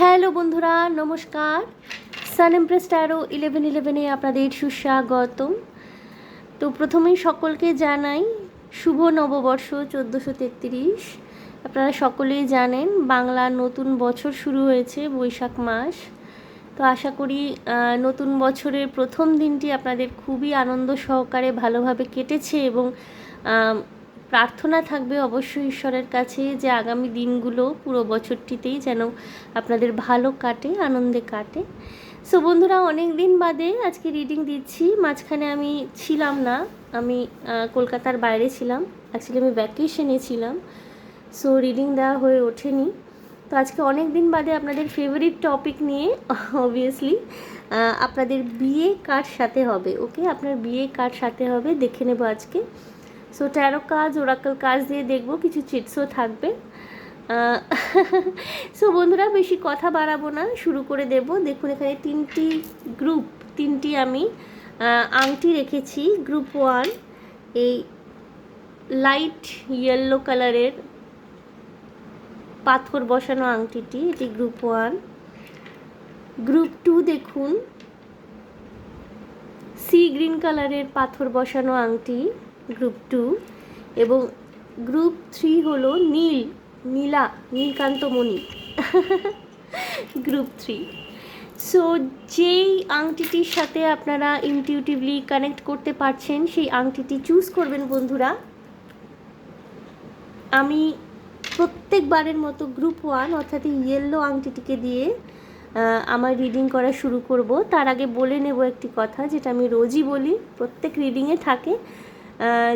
Hello বন্ধুরা, নমস্কার। সান empress taro 1111-এ আপনাদের সুস্বাগতম। তো প্রথমেই সকলকে জানাই শুভ নববর্ষ 1433। আপনারা সকলেই জানেন বাংলা নতুন বছর শুরু হয়েছে বৈশাখ মাস। তো আশা করি নতুন বছরের প্রথম দিনটি আপনাদের খুবই আনন্দ সহকারে ভালোভাবে কেটেছে এবং প্রার্থনা থাকবে অবশ্যই ঈশ্বরের কাছে যে আগামী দিনগুলো পুরো বছরটিতেই যেন আপনাদের ভালো কাটে, আনন্দে কাটে। সো বন্ধুরা, অনেক দিন বাদে আজকে রিডিং দিচ্ছি। মাঝখানে আমি ছিলাম না, আমি কলকাতার বাইরে ছিলাম। অ্যাকচুয়ালি আমি ভ্যাকেশনে ছিলাম, সো রিডিং দেওয়া হয়ে ওঠেনি। তো আজকে অনেক দিন বাদে আপনাদের ফেভারিট টপিক নিয়ে, অবভিয়াসলি আপনাদের বিয়ে কার সাথে হবে, ওকে, আপনার বিয়ে কার সাথে হবে দেখে নেব আজকে। সো ট্যারো কাজ, ওরাকল কাজ দিয়ে দেখব, কিছু চিটসও থাকবে। সো বন্ধুরা, বেশি কথা বাড়াবো না, শুরু করে দেব। দেখুন এখানে তিনটি আমি আংটি রেখেছি। গ্রুপ 1 এই লাইট ইয়েলো কালারের পাথর বসানো আংটিটি, এটি গ্রুপ 1। গ্রুপ 2 দেখুন সি গ্রিন কালারের পাথর বসানো আংটি, গ্রুপ 2। এবং গ্রুপ 3 হলো নীলকান্তমণি, গ্রুপ 3। সো যেই আংটিটির সাথে আপনারা ইনটিউটিভলি কানেক্ট করতে পারছেন সেই আংটিটি চুজ করবেন বন্ধুরা। আমি প্রত্যেকবারের মতো গ্রুপ 1 অর্থাৎ ইয়েলো আংটিটিকে দিয়ে আমার রিডিং করা শুরু করব। তার আগে বলে নেব একটি কথা, যেটা আমি রোজই বলি, প্রত্যেক রিডিংয়ে থাকে।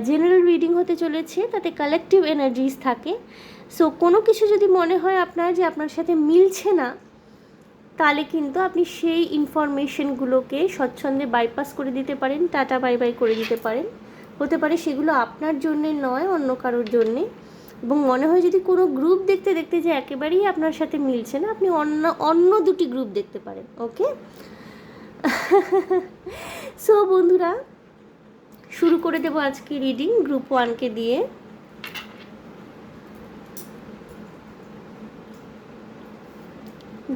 জেনারেল রিডিং হতে চলেছে, তাতে কালেকটিভ এনার্জিস থাকে। সো কোনো কিছু যদি মনে হয় আপনার যে আপনার সাথে মিলছে না, তাহলে কিন্তু আপনি সেই ইনফরমেশনগুলোকে স্বচ্ছন্দে বাইপাস করে দিতে পারেন, টাটা বাই বাই করে দিতে পারেন। হতে পারে সেগুলো আপনার জন্যে নয়, অন্য কারোর জন্যে। এবং মনে হয় যদি কোনো গ্রুপ দেখতে দেখতে যে একেবারেই আপনার সাথে মিলছে না, আপনি অন্য দুটি গ্রুপ দেখতে পারেন, ওকে। সো বন্ধুরা, শুরু করে দেবো আজকে রিডিং গ্রুপ 1কে দিয়ে।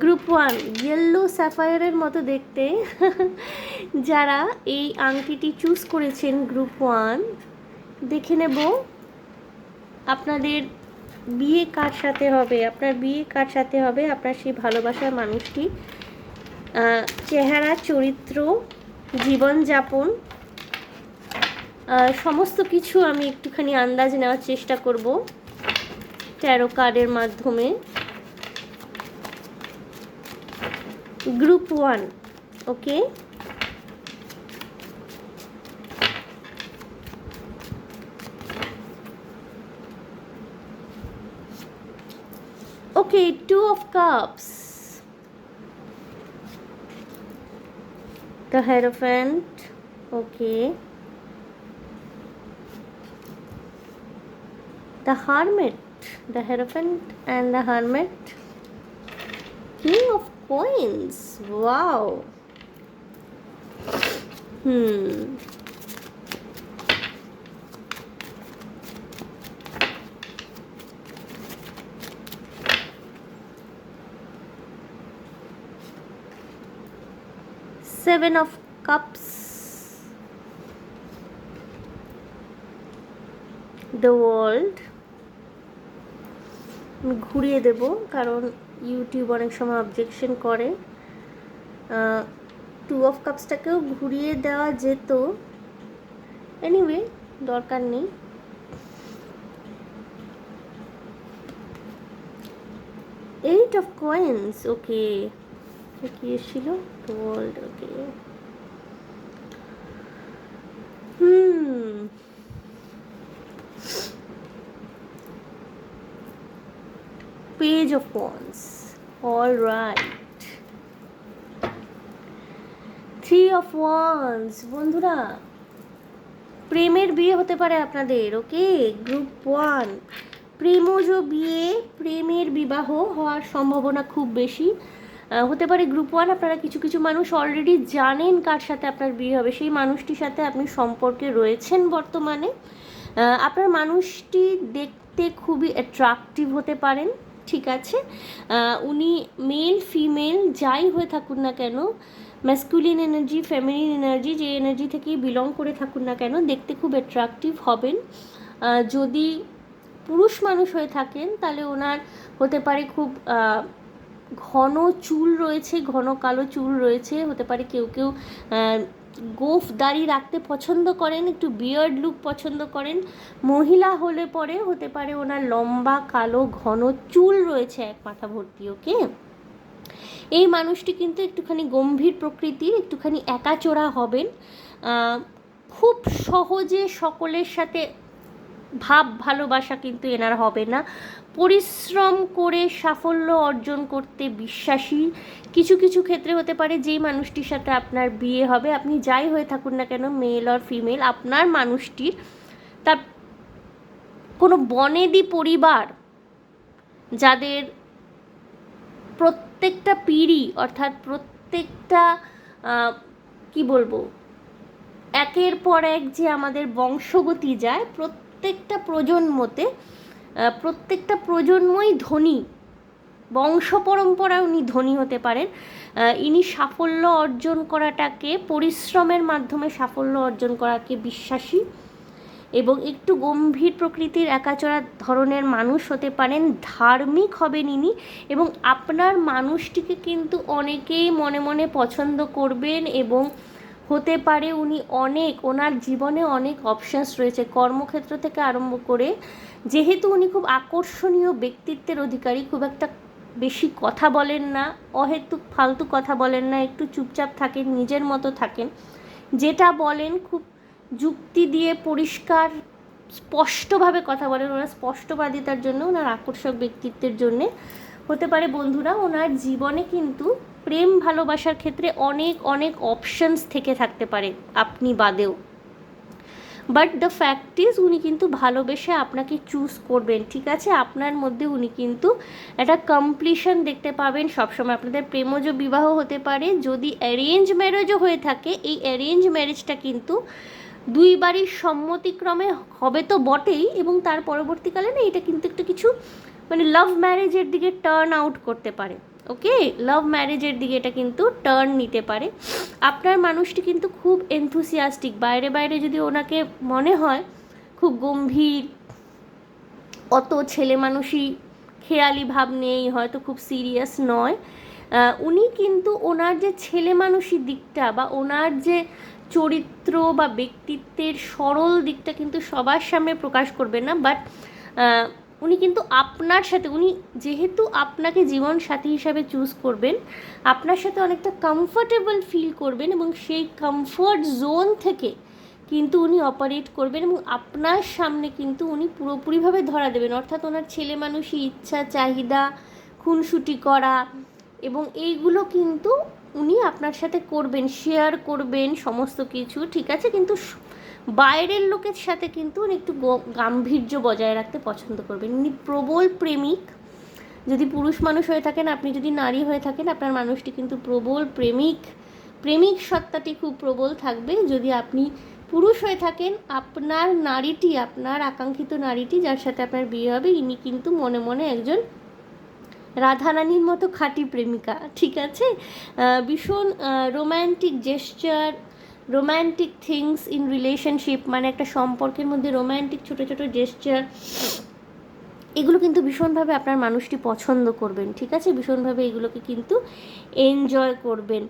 গ্রুপ 1 ইয়েলো স্যাফায়ারের মতো দেখতে। যারা এই আংটিটি চুজ করেছেন গ্রুপ 1, দেখে নেব আপনাদের বিয়ে কার সাথে হবে, আপনার বিয়ে কার সাথে হবে, আপনার সেই ভালোবাসার মানুষটি, চেহারা, চরিত্র, জীবনযাপন, সমস্ত কিছু আমি একটুখানি আন্দাজ নেওয়ার চেষ্টা করব ট্যারো কার্ডের মাধ্যমে। Group 1, okay. Okay, 2 of Cups, the Hierophant, okay, the Hermit, the Hierophant and the Hermit, King of Coins, wow. Seven of Cups, the World। আমি ঘুরিয়ে দেব কারণ ইউটিউব অনেক সময় অবজেকশন করে। 2 of Cupsটাকেও ঘুরিয়ে দেওয়া যেত, এনিওয়ে দরকার নেই। Eight of Coins, ওকে, কি এসেছিল, the World, okay. Page of Wands, all right. 3 of Wands, বন্ধুরা প্রেমের বিয়ে হতে পারে আপনাদের, ওকে। গ্রুপ 1 প্রেমজ বিয়ে, প্রেমের বিবাহ হওয়ার সম্ভাবনা খুব বেশি হতে পারে। গ্রুপ 1 আপনারা কিছু মানুষ অলরেডি জানেন কার সাথে আপনার বিয়ে হবে, সেই মানুষটির সাথে আপনি সম্পর্কে রয়েছেন বর্তমানে। আপনার মানুষটি দেখতে খুবই অ্যাট্রাকটিভ হতে পারেন, ঠিক আছে। উনি মেল ফিমেল যাই হয়ে থাকুন না কেন, ম্যাসকুলিন এনার্জি, ফেমিনিন এনার্জি, যে এনার্জি থেকেই বিলং করে থাকুন না কেন, দেখতে খুব অ্যাট্রাকটিভ হবেন। যদি পুরুষ মানুষ হয়ে থাকেন তাহলে ওনার হতে পারে খুব ঘন চুল রয়েছে, ঘন কালো চুল রয়েছে, হতে পারে কেউ কেউ গোফ দাড়ি রাখতে পছন্দ করেন, একটু বিয়ার্ড লুক পছন্দ করেন। মহিলা হলে পরে হতে পারে ওনার লম্বা কালো ঘন চুল রয়েছে এক মাথা ভর্তি। ওকে, এই মানুষটি কিন্তু একটুখানি গম্ভীর প্রকৃতির, একটুখানি একাচোরা হবেন। খুব সহজে সকলের সাথে ভাব ভালোবাসা কিন্তু এনার হবে না। পরিশ্রম করে সাফল্য অর্জন করতে বিশ্বাসী। কিছু কিছু ক্ষেত্রে হতে পারে যেই মানুষটির সাথে আপনার বিয়ে হবে, আপনি যাই হয়ে থাকুন না কেন, মেল অর ফিমেল, আপনার মানুষটির তার কোনো বনেদি পরিবার, যাদের প্রত্যেকটা পিঁড়ি অর্থাৎ প্রত্যেকটা কি বলবো, একের পর এক যে আমাদের বংশগতি যায়, প্রত্যেকটা প্রজন্মতে প্রত্যেকটা প্রজন্মই ধনী, বংশ পরম্পরায় উনি ধনী হতে পারেন। ইনি সাফল্য অর্জন করাটাকে, পরিশ্রমের মাধ্যমে সাফল্য অর্জন করাকে বিশ্বাসী এবং একটু গম্ভীর প্রকৃতির একাচরা ধরনের মানুষ হতে পারেন। ধার্মিক হবেন ইনি এবং আপনার মানুষটিকে কিন্তু অনেকেই মনে মনে পছন্দ করবেন এবং হতে পারে উনি ওনার জীবনে অনেক অপশানস রয়েছে কর্মক্ষেত্র থেকে আরম্ভ করে। যেহেতু উনি খুব আকর্ষণীয় ব্যক্তিত্বের অধিকারী, খুব একটা বেশি কথা বলেন না, অহেতুক ফালতু কথা বলেন না, একটু চুপচাপ থাকেন, নিজের মতো থাকেন, যেটা বলেন খুব যুক্তি দিয়ে পরিষ্কার স্পষ্টভাবে কথা বলেন। ওনার স্পষ্টবাদিতার জন্য, ওনার আকর্ষক ব্যক্তিত্বের জন্যে হতে পারে বন্ধুরা ওনার জীবনে কিন্তু প্রেম ভালোবাসার ক্ষেত্রে অনেক অনেক অপশানস থেকে থাকতে পারে আপনি বাদেও, বাট দ্য ফ্যাক্ট ইজ উনি কিন্তু ভালোবেসে আপনাকে চুজ করবেন। ঠিক আছে, আপনার মধ্যে উনি কিন্তু একটা কমপ্লিশন দেখতে পাবেন সবসময়। আপনাদের প্রেমজ বিবাহ হতে পারে, যদি অ্যারেঞ্জ ম্যারেজও হয়ে থাকে, এই অ্যারেঞ্জ ম্যারেজটা কিন্তু দুই বাড়ির সম্মতিক্রমে হবে তো বটেই, এবং তার পরবর্তীকালে না এটা কিন্তু একটু কিছু মানে লাভ ম্যারেজের দিকে টার্ন আউট করতে পারে। ওকে, লাভ ম্যারেজের দিকে এটা কিন্তু টার্ন নিতে পারে। আপনার মানুষটি কিন্তু খুব এনথুসিয়াস্টিক, বাইরে বাইরে যদি ওনাকে মনে হয় খুব গম্ভীর, অত ছেলে মানুষই খেয়ালি ভাব নেই, হয়তো খুব সিরিয়াস নয়, উনি কিন্তু ওনার যে ছেলে মানুষই দিকটা বা ওনার যে চরিত্র বা ব্যক্তিত্বের সরল দিকটা কিন্তু সবার সামনে প্রকাশ করবেন না, বাট উনি কিন্তু আপনার সাথে, উনি যেহেতু আপনাকে জীবন সাথী হিসাবে চুজ করবেন, আপনার সাথে অনেকটা কমফর্টেবল ফিল করবেন এবং সেই কমফর্ট জোন থেকে কিন্তু উনি অপারেট করবেন এবং আপনার সামনে কিন্তু উনি পুরোপুরিভাবে ধরা দেবেন। অর্থাৎ ওনার ছেলে মানুষই ইচ্ছা, চাহিদা, খুনসুটি করা এবং এইগুলো কিন্তু উনি আপনার সাথে করবেন, শেয়ার করবেন সমস্ত কিছু, ঠিক আছে। কিন্তু বাইরের লোকের সাথে কিন্তু উনি একটু গাম্ভীর্য বজায় রাখতে পছন্দ করবেন। উনি প্রবল প্রেমিক, যদি পুরুষ মানুষ হয়ে থাকেন, আপনি যদি নারী হয়ে থাকেন, আপনার মানুষটি কিন্তু প্রবল প্রেমিক সত্তাটি খুব প্রবল থাকবে। যদি আপনি পুরুষ হয়ে থাকেন, আপনার নারীটি, আপনার আকাঙ্ক্ষিত নারীটি যার সাথে আপনার বিয়ে হবে, ইনি কিন্তু মনে মনে একজন রাধারানীর মতো খাঁটি প্রেমিকা, ঠিক আছে। ভীষণ romantic gesture, romantic things in relationship, মানে একটা সম্পর্কের মধ্যে রোম্যান্টিক ছোটো ছোটো জেস্চার, এগুলো কিন্তু ভীষণভাবে আপনার মানুষটি পছন্দ করবেন, ঠিক আছে। ভীষণভাবে এগুলোকে কিন্তু এনজয় করবেন।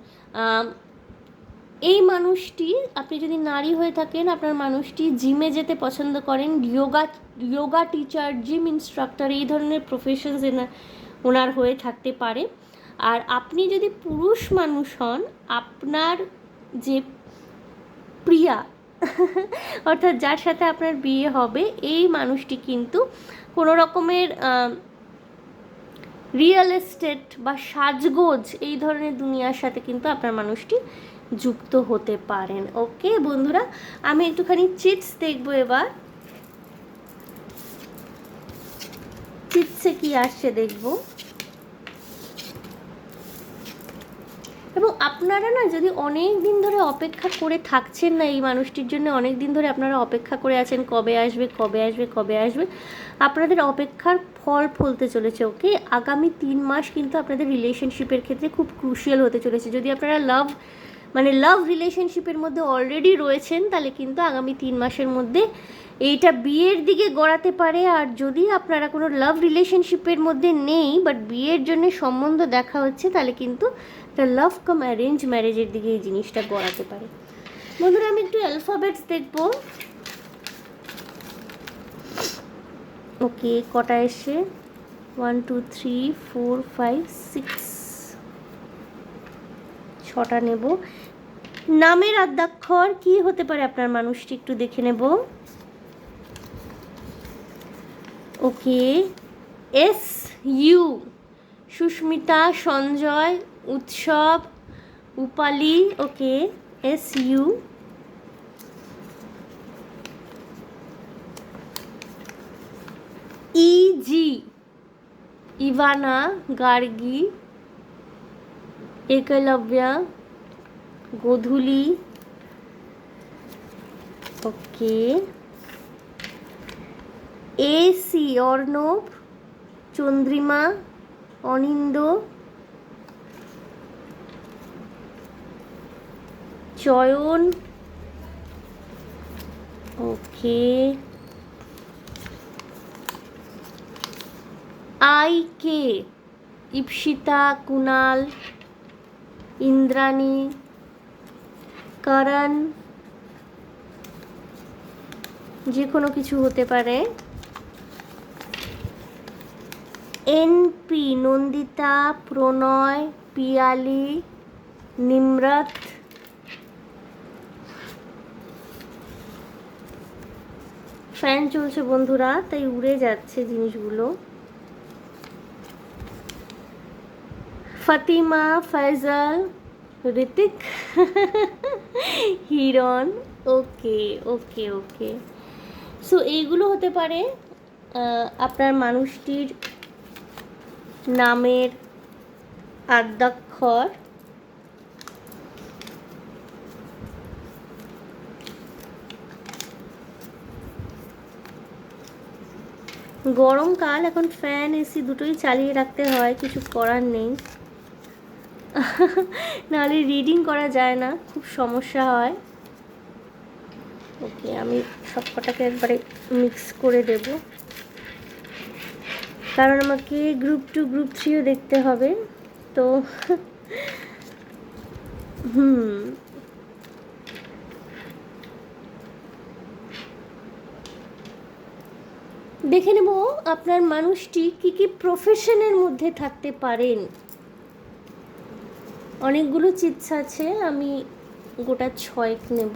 এই মানুষটি, আপনি যদি নারী হয়ে থাকেন, আপনার মানুষটি জিমে যেতে পছন্দ করেন, যোগা টিচার, জিম ইনস্ট্রাক্টর, এই ধরনের প্রফেশনস ওনার হয়ে থাকতে পারে। আর আপনি যদি পুরুষ মানুষ হন, আপনার যে প্রিয়া অর্থাৎ যার সাথে আপনার বিয়ে হবে, এই মানুষটি কিন্তু কোনো রকমের রিয়েল এস্টেট বা সাজগোজ এই ধরনের দুনিয়ার সাথে কিন্তু আপনার মানুষটি যুক্ত হতে পারেন। ওকে বন্ধুরা, আমি একটুখানি চিটস দেখবো এবার, চিটসে কি আসছে দেখবো। এবং আপনারা না, যদি অনেক দিন ধরে অপেক্ষা করে থাকছেন না এই মানুষটির জন্য, অনেক দিন ধরে আপনারা অপেক্ষা করে আছেন কবে আসবে কবে আসবে কবে আসবে, আপনাদের অপেক্ষার ফল ফলতে চলেছে। ওকে, আগামী 3 মাস কিন্তু আপনাদের রিলেশনশিপের ক্ষেত্রে খুব ক্রুশিয়াল হতে চলেছে। যদি আপনারা লাভ রিলেশনশিপের মধ্যে অলরেডি রয়েছেন, তাহলে কিন্তু আগামী 3 মাসের মধ্যে এইটা বিয়ের দিকে গড়াতে পারে। আর যদি আপনারা কোনো লাভ রিলেশনশিপের মধ্যে নেই বাট বিয়ের জন্য সম্বন্ধ দেখা হচ্ছে, তাহলে কিন্তু একটা লাভ কাম অ্যারেঞ্জ ম্যারেজের দিকে এই জিনিসটা গড়াতে পারে। বন্ধুরা, আমি একটু অ্যালফাবেটস দেখবো। ওকে, কটা এসে 1 2 3 4 5 6, 6টা নেব। নামের আদ্যাক্ষর কি হতে পারে আপনার মানুষটি, একটু দেখে নেব। Okay, S U, Susmita, Sanjay, Utsav, Upali. Okay, S U. E G, Ivana, Gargi, Ekalavya, Godhuli. Okay, A C, Arnab, Chandrima, Anindo, Chayan. Okay, I K, Ipsita, Kunal, Indrani, Karan, যে কোনো কিছু হতে পারে। এনপি, নন্দিতা, প্রণয়, পিয়ালি, নিম্রত। ফ্যান চলছে বন্ধুরা, তাই উড়ে যাচ্ছে জিনিসগুলো। Fatima, Faisal, Hrithik, Hiran. Okay okay okay, so এইগুলো হতে পারে আপনার মানুষটির নামের আদ্যাক্ষর। গরমকাল, এখন ফ্যান এসি দুটোই চালিয়ে রাখতে হয়, কিছু করার নেই। নাহলে রিডিং করা যায় না, খুব সমস্যা হয়। ওকে, আমি সব কটাকে একবারে মিক্স করে দেব, কারণ আমাকে গ্রুপ 2 গ্রুপ 3ও দেখতে হবে। তো দেখে নেব আপনার মানুষটি কি কি প্রফেশনের মধ্যে থাকতে পারেন। অনেকগুলো চিটস আছে, আমি গোটা 6 নেব।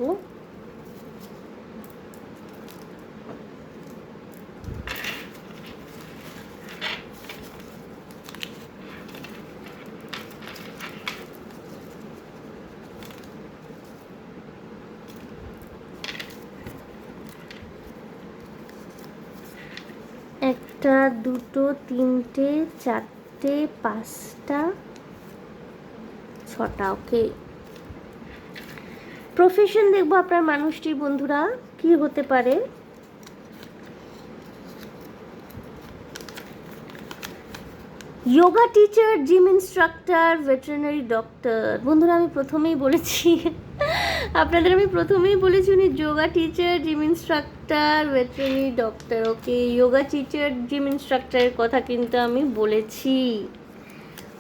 একটা, দুটো, তিনটে, চারটে, 5টা, 6টা। ওকে, প্রফেশন দেখবো আপনার মানুষটির বন্ধুরা কি হতে পারে। Yoga teacher, gym instructor, veterinary doctor. বন্ধুরা, আমি প্রথমেই বলেছি আপনাদের, আমি প্রথমেই বলেছি উনি yoga teacher, gym instructor, veterinary doctor. Okay, yoga teacher, gym ইনস্ট্রাক্টরের কথা কিন্তু আমি বলেছি।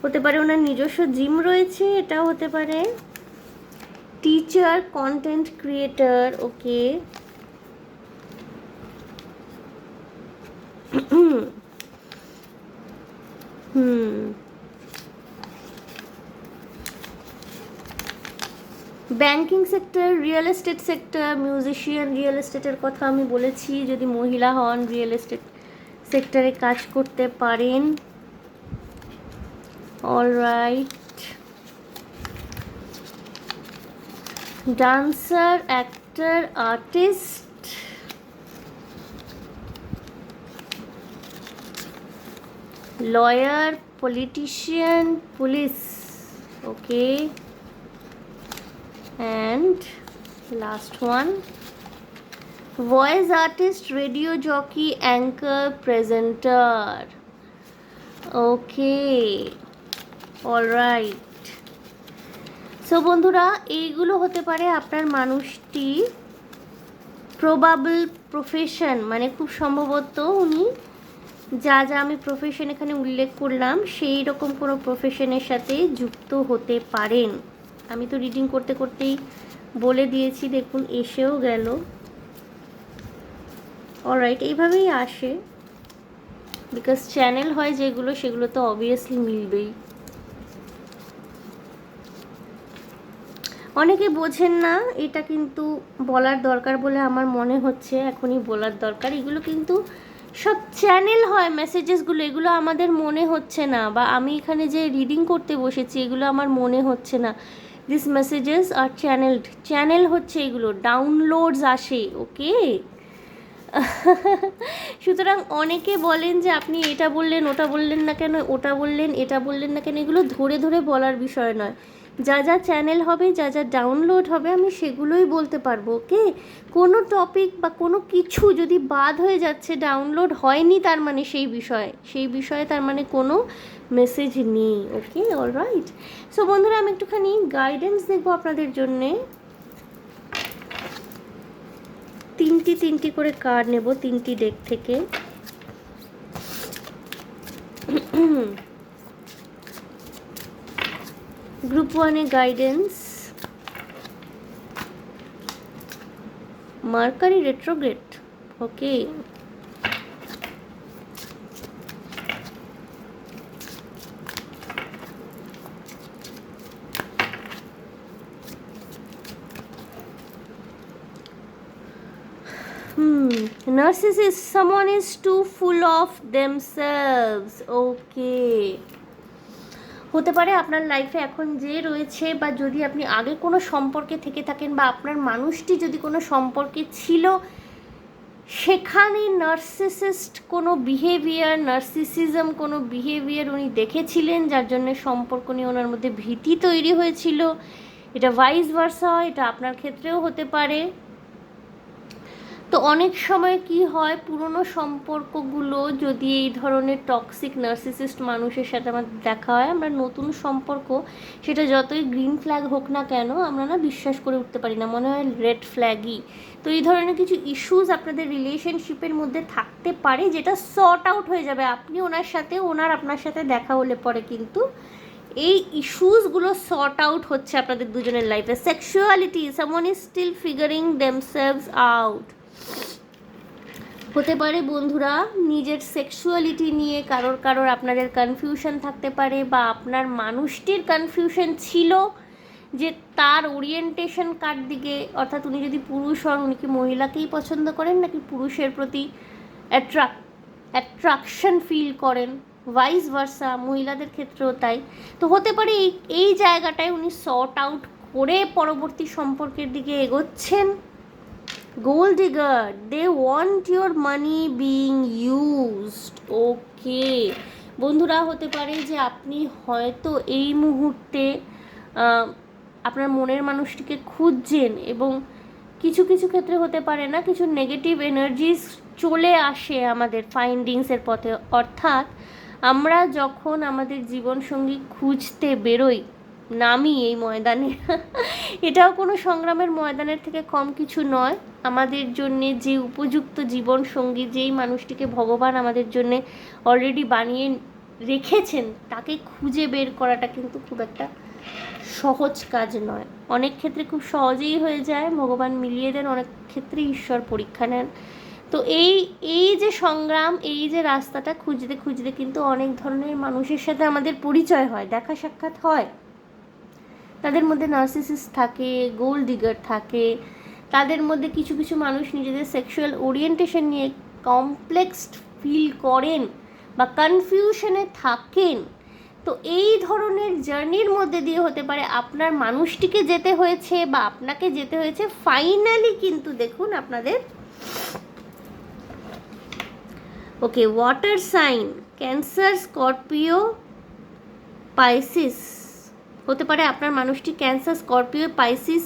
হতে পারে ওনার নিজস্ব জিম রয়েছে, এটাও হতে পারে। Teacher, content creator. Okay, banking sector, real estate sector, musician. Real এস্টেটের কথা আমি বলেছি, যদি মহিলা হন রিয়েল এস্টেট সেক্টরে কাজ করতে পারেন। Alright, dancer, actor, artist, lawyer, politician, police. Okay, and last one, voice artist, radio jockey, anchor, presenter. Okay, alright. So বন্ধুরা, এইগুলো হতে পারে আপনার মানুষটি প্রবাবল প্রফেশন, মানে খুব সম্ভবত উনি যা যা আমি প্রফেশন এখানে উল্লেখ করলাম সেই রকম কোনো প্রফেশনের সাথে যুক্ত হতে পারেন। আমি তো রিডিং করতে করতেই বলে দিয়েছি, দেখুন এসেও গেল। অলরাইট, এইভাবেই আসে, বিকজ চ্যানেল হয় যেগুলো সেগুলো তো অবভিয়াসলি মিলবেই। অনেকে বোঝেন না, এটা কিন্তু বলার দরকার বলে আমার মনে হচ্ছে এখনই বলার দরকার। এগুলো কিন্তু সব চ্যানেল হয়, মেসেজেসগুলো, এগুলো আমাদের মনে হচ্ছে না, বা আমি এখানে যে রিডিং করতে বসেছি এগুলো আমার মনে হচ্ছে না। দিস মেসেজেস আর চ্যানেলড, চ্যানেল হচ্ছে এগুলো, ডাউনলোডস আসে। ওকে, সুতরাং অনেকে বলেন যে আপনি এটা বললেন ওটা বললেন না কেন, ওটা বললেন এটা বললেন না কেন, এগুলো ধরে ধরে বলার বিষয় নয়। যা যা চ্যানেল হবে, যা যা ডাউনলোড হবে, আমি সেগুলোই বলতে পারবো। ওকে, কোনো টপিক বা কোনো কিছু যদি বাদ হয়ে যাচ্ছে, ডাউনলোড হয়নি, তার মানে সেই বিষয়ে তার মানে কোনো মেসেজ নেই। ওকে, অলরাইট। সো বন্ধুরা, আমি একটুখানি গাইডেন্স দেখবো আপনাদের জন্যে। তিনটি করে কার্ড নেব 3টি ডেক থেকে। গ্রুপ 1-এ guidance, mercury retrograde. Okay, narcissist, someone is too full of themselves. Okay, হতে পারে আপনার লাইফে এখন যে রয়েছে, বা যদি আপনি আগে কোনো সম্পর্কে থেকে থাকেন, বা আপনার মানুষটি যদি কোনো সম্পর্কে ছিল, সেখানে নার্সিসিস্ট কোনো বিহেভিয়ার, নার্সিসিজম কোনো বিহেভিয়ার উনি দেখেছিলেন, যার জন্য সম্পর্ক নিয়ে ওনার মধ্যে ভীতি তৈরি হয়েছিল। এটা ভাইস ভার্সা হয়, এটা আপনার ক্ষেত্রেও হতে পারে। তো অনেক সময় কি হয়, পুরনো সম্পর্কগুলো যদি এই ধরনের টক্সিক নার্সিসিস্ট মানুষের সাথে আমাদের দেখা হয়, আমরা নতুন সম্পর্ক, সেটা যতই গ্রিন ফ্ল্যাগ হোক না কেন, আমরা না বিশ্বাস করে উঠতে পারি না, মনে হয় রেড ফ্ল্যাগই। তো এই ধরনের কিছু ইস্যুস আপনাদের রিলেশনশিপের মধ্যে থাকতে পারে, যেটা সর্ট আউট হয়ে যাবে আপনি ওনার সাথে, ওনার আপনার সাথে দেখা হলে পরে কিন্তু এই ইস্যুসগুলো সর্ট আউট হচ্ছে আপনাদের দুজনের লাইফে। Sexuality, someone is still figuring themselves out. হতে পারে বন্ধুরা, নিজের সেক্সুয়ালিটি নিয়ে কারোর আপনাদের কনফিউশন থাকতে পারে, বা আপনার মানুষটির কনফিউশন ছিল যে তার ওরিয়েন্টেশন কার দিকে, অর্থাৎ উনি যদি পুরুষ হন, উনি কি মহিলাকেই পছন্দ করেন নাকি পুরুষের প্রতি অ্যাট্রাকশন ফিল করেন, ভাইস ভার্সা, মহিলাদের ক্ষেত্রেও তাই। তো হতে পারে এই জায়গাটায় উনি সর্ট আউট করে পরবর্তী সম্পর্কের দিকে এগোচ্ছেন। Gold digger, they want your money being used. Okay বন্ধুরা, হতে পারে যে আপনি হয়তো এই মুহূর্তে আপনার মনের মানুষটিকে খুঁজছেন, এবং কিছু কিছু ক্ষেত্রে হতে পারে না, কিছু নেগেটিভ এনার্জিস চলে আসে আমাদের ফাইন্ডিংসের পথে। অর্থাৎ আমরা যখন আমাদের জীবনসঙ্গী খুঁজতে বেরোই, নামি এই ময়দানে, এটাও কোনো সংগ্রামের ময়দানের থেকে কম কিছু নয়। আমাদের জন্যে যে উপযুক্ত জীবনসঙ্গী, যেই মানুষটিকে ভগবান আমাদের জন্যে অলরেডি বানিয়ে রেখেছেন, তাকে খুঁজে বের করাটা কিন্তু খুব একটা সহজ কাজ নয়। অনেক ক্ষেত্রে খুব সহজেই হয়ে যায়, ভগবান মিলিয়ে দেন, অনেক ক্ষেত্রে ঈশ্বর পরীক্ষা নেন। তো এই যে সংগ্রাম, এই যে রাস্তাটা খুঁজতে খুঁজতে কিন্তু অনেক ধরনের মানুষের সাথে আমাদের পরিচয় হয়, দেখা সাক্ষাৎ হয়। তাদের মধ্যে নার্সিসিস্ট থাকে, গোল্ড ডিগার থাকে, তাদের মধ্যে কিছু কিছু মানুষ নিজেদের সেক্সুয়াল ওরিয়েন্টেশন নিয়ে কমপ্লেক্সড ফিল করেন বা কনফিউশনে থাকেন। তো এই ধরনের জার্নির মধ্যে দিয়ে হতে পারে আপনার মানুষটিকে যেতে হয়েছে, বা আপনাকে যেতে হয়েছে। ফাইনালি কিন্তু দেখুন আপনাদের, okay, water sign, Cancer, Scorpio, Pisces. হতে পারে আপনার মানুষটি ক্যান্সার, স্করপিও, পাইসিস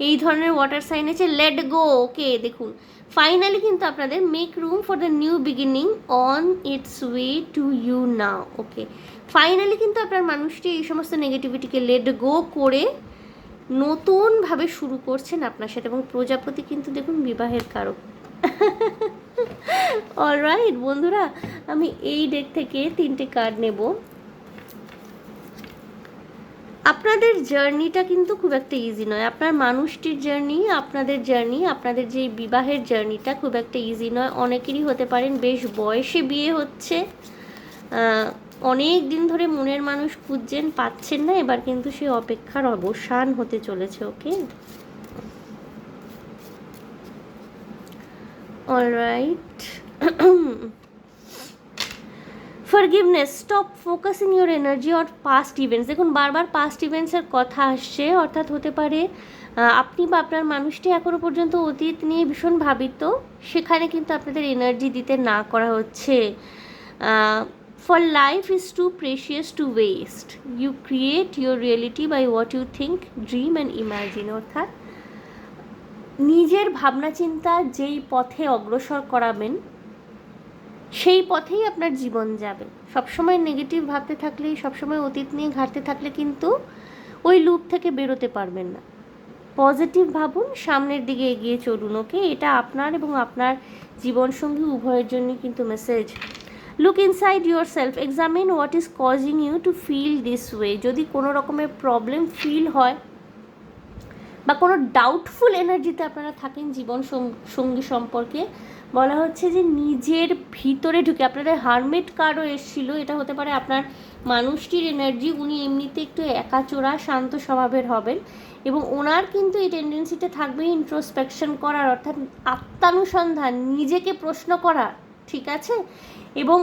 এই ধরনের ওয়াটার সাইন আছে, লেট গো। ওকে, দেখুন ফাইনালি কিন্তু আপনাদের make room for the new beginning on its way to you now. Okay, finally কিন্তু আপনার মানুষটি এই সমস্ত নেগেটিভিটিকে লেট গো করে নতুনভাবে শুরু করছেন আপনার সাথে। এবং প্রজাপতি কিন্তু দেখুন বিবাহের কারক। অলরাইট বন্ধুরা, আমি এই ডেক থেকে 3টে কার্ড নেব। আপনাদের জার্নিটা কিন্তু খুব একটা ইজি নয়, আপনার মানুষটির জার্নি, আপনাদের জার্নি, আপনাদের যে বিবাহের জার্নিটা খুব একটা ইজি নয়। অনেকেরই হতে পারেন বেশ বয়সে বিয়ে হচ্ছে, অনেক দিন ধরে মনের মানুষ খুঁজছেন, পাচ্ছেন না, এবার কিন্তু সেই অপেক্ষার অবসান হতে চলেছে। Okay, alright. Forgiveness, stop focusing your energy on past events. দেখুন বারবার পাস্ট ইভেন্টসের কথা আসছে, অর্থাৎ হতে পারে আপনি বা আপনার মানুষটি এখনও পর্যন্ত অতীত নিয়ে ভীষণ ভাবিত, সেখানে কিন্তু আপনাদের এনার্জি দিতে না করা হচ্ছে। For life is too precious to waste, you create your reality by what you think, dream and imagine. অর্থাৎ নিজের ভাবনা চিন্তা যেই পথে অগ্রসর করাবেন সেই পথেই আপনার জীবন যাবে। সবসময় নেগেটিভ ভাবতে থাকলে, সবসময় অতীত নিয়ে ঘাঁটতে থাকলে কিন্তু ওই লুপ থেকে বেরোতে পারবেন না। পজিটিভ ভাবুন, সামনের দিকে এগিয়ে চলুন। ওকে, এটা আপনার এবং আপনার জীবনসঙ্গী উভয়ের জন্যই কিন্তু message. Look inside yourself, examine what is causing you to feel this way. যদি কোনো রকমের প্রবলেম ফিল হয় বা কোনো ডাউটফুল এনার্জিতে আপনারা থাকেন জীবন সঙ্গী সম্পর্কে, বলা হচ্ছে যে নিজের ভিতরে ঢুকে, আপনাদের হারমিট কার্ডও এসেছিলো, এটা হতে পারে আপনার মানুষটির এনার্জি। উনি এমনিতে একটু একাচোরা শান্ত স্বভাবের হবেন এবং ওনার কিন্তু এই টেন্ডেন্সিটা থাকবে ইন্ট্রোস্পেকশন করার, অর্থাৎ আত্মানুসন্ধান, নিজেকে প্রশ্ন করা, ঠিক আছে। এবং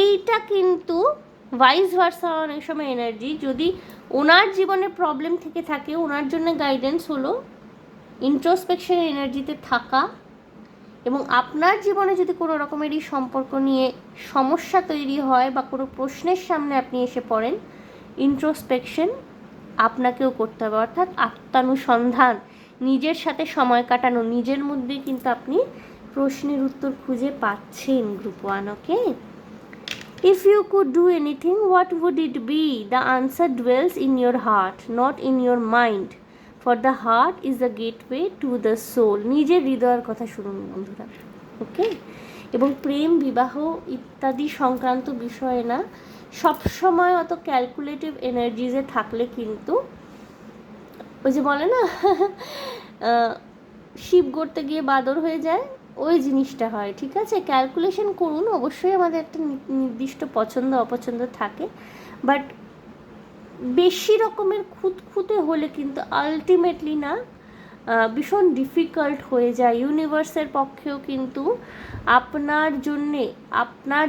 এইটা কিন্তু ভাইস ভার্সা অনেক সময় এনার্জি, যদি ওনার জীবনে প্রবলেম থেকে থাকে, ওনার জন্য গাইডেন্স হলো ইন্ট্রোস্পেকশন এনার্জিতে থাকা। এবং আপনার জীবনে যদি কোনো রকমেরই সম্পর্ক নিয়ে সমস্যা তৈরি হয় বা কোনো প্রশ্নের সামনে আপনি এসে পড়েন, ইন্ট্রোস্পেকশন আপনাকেও করতে হবে, অর্থাৎ আত্মানুসন্ধান, নিজের সাথে সময় কাটানো, নিজের মধ্যে কিন্তু আপনি প্রশ্নের উত্তর খুঁজে পাচ্ছেন। Group 1, okay. If you could do anything, what would it be? The answer dwells in your heart, not in your mind. For the heart is the gateway to the soul. নিজের হৃদয়ের কথা শুনুন বন্ধুরা। ওকে, এবং প্রেম, বিবাহ ইত্যাদি সংক্রান্ত বিষয়ে না, সবসময় অত ক্যালকুলেটিভ এনার্জিজে থাকলে কিন্তু ওই যে বলে না শিব গড়তে গিয়ে বাদর হয়ে যায়, ওই জিনিসটা হয়, ঠিক আছে। ক্যালকুলেশন করুন, অবশ্যই আমাদের একটা নির্দিষ্ট পছন্দ অপছন্দ থাকে, বাট বেশি রকমের খুঁতখুঁতে হলে কিন্তু আলটিমেটলি না ভীষণ ডিফিকাল্ট হয়ে যায়। ইউনিভার্সের পক্ষেও কিন্তু আপনার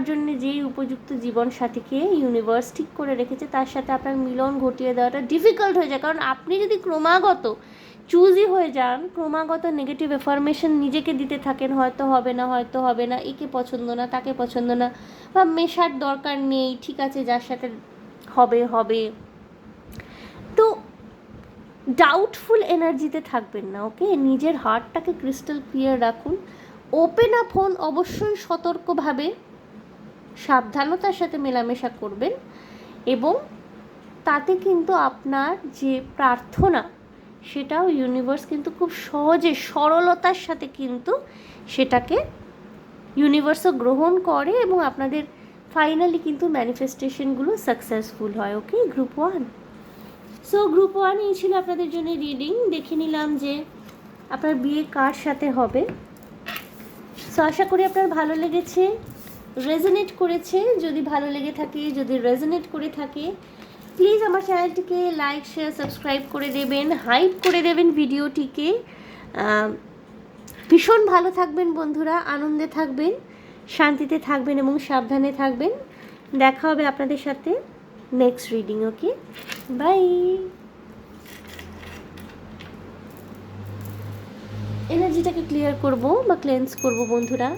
জন্যে যেই উপযুক্ত জীবনসাথীকে ইউনিভার্স ঠিক করে রেখেছে তার সাথে আপনার মিলন ঘটিয়ে দেওয়াটা ডিফিকাল্ট হয়ে যায়। কারণ আপনি যদি ক্রমাগত চুজই হয়ে যান, ক্রমাগত নেগেটিভ এফার্মেশন নিজেকে দিতে থাকেন, হয়তো হবে না, হয়তো হবে না, একে পছন্দ না, তাকে পছন্দ না, বা মেশার দরকার নেই, ঠিক আছে যার সাথে হবে হবে, তো ডাউটফুল এনার্জিতে থাকবেন না। ওকে, নিজের হার্টটাকে ক্রিস্টাল ক্লিয়ার রাখুন, ওপেন আপ হন, অবশ্যই সতর্কভাবে সাবধানতার সাথে মেলামেশা করবেন, এবং তাতে কিন্তু আপনার যে প্রার্থনা সেটাও ইউনিভার্স কিন্তু খুব সহজে সরলতার সাথে কিন্তু সেটাকে ইউনিভার্সও গ্রহণ করে এবং আপনাদের ফাইনালি কিন্তু ম্যানিফেস্টেশনগুলো সাকসেসফুল হয়। ওকে, গ্রুপ 1। সো গ্রুপ 1 এই ছিল আপনাদের জন্য রিডিং। দেখে নিলাম যে আপনার বিয়ে কার সাথে হবে। সো আশা করি আপনার ভালো লেগেছে, রেজোনেট করেছে। যদি ভালো লেগে থাকে, যদি রেজোনেট করে থাকে, প্লিজ আমার চ্যানেলটিকে লাইক, শেয়ার, সাবস্ক্রাইব করে দেবেন, হাইপ করে দেবেন ভিডিওটিকে। ভীষণ ভালো থাকবেন বন্ধুরা, আনন্দে থাকবেন, শান্তিতে থাকবেন এবং সাবধানে থাকবেন। দেখা হবে আপনাদের সাথে নেক্সট রিডিং। Okay, bye. এনার্জিটাকে ক্লিয়ার করব বা ক্লেন্স করব বন্ধুরা।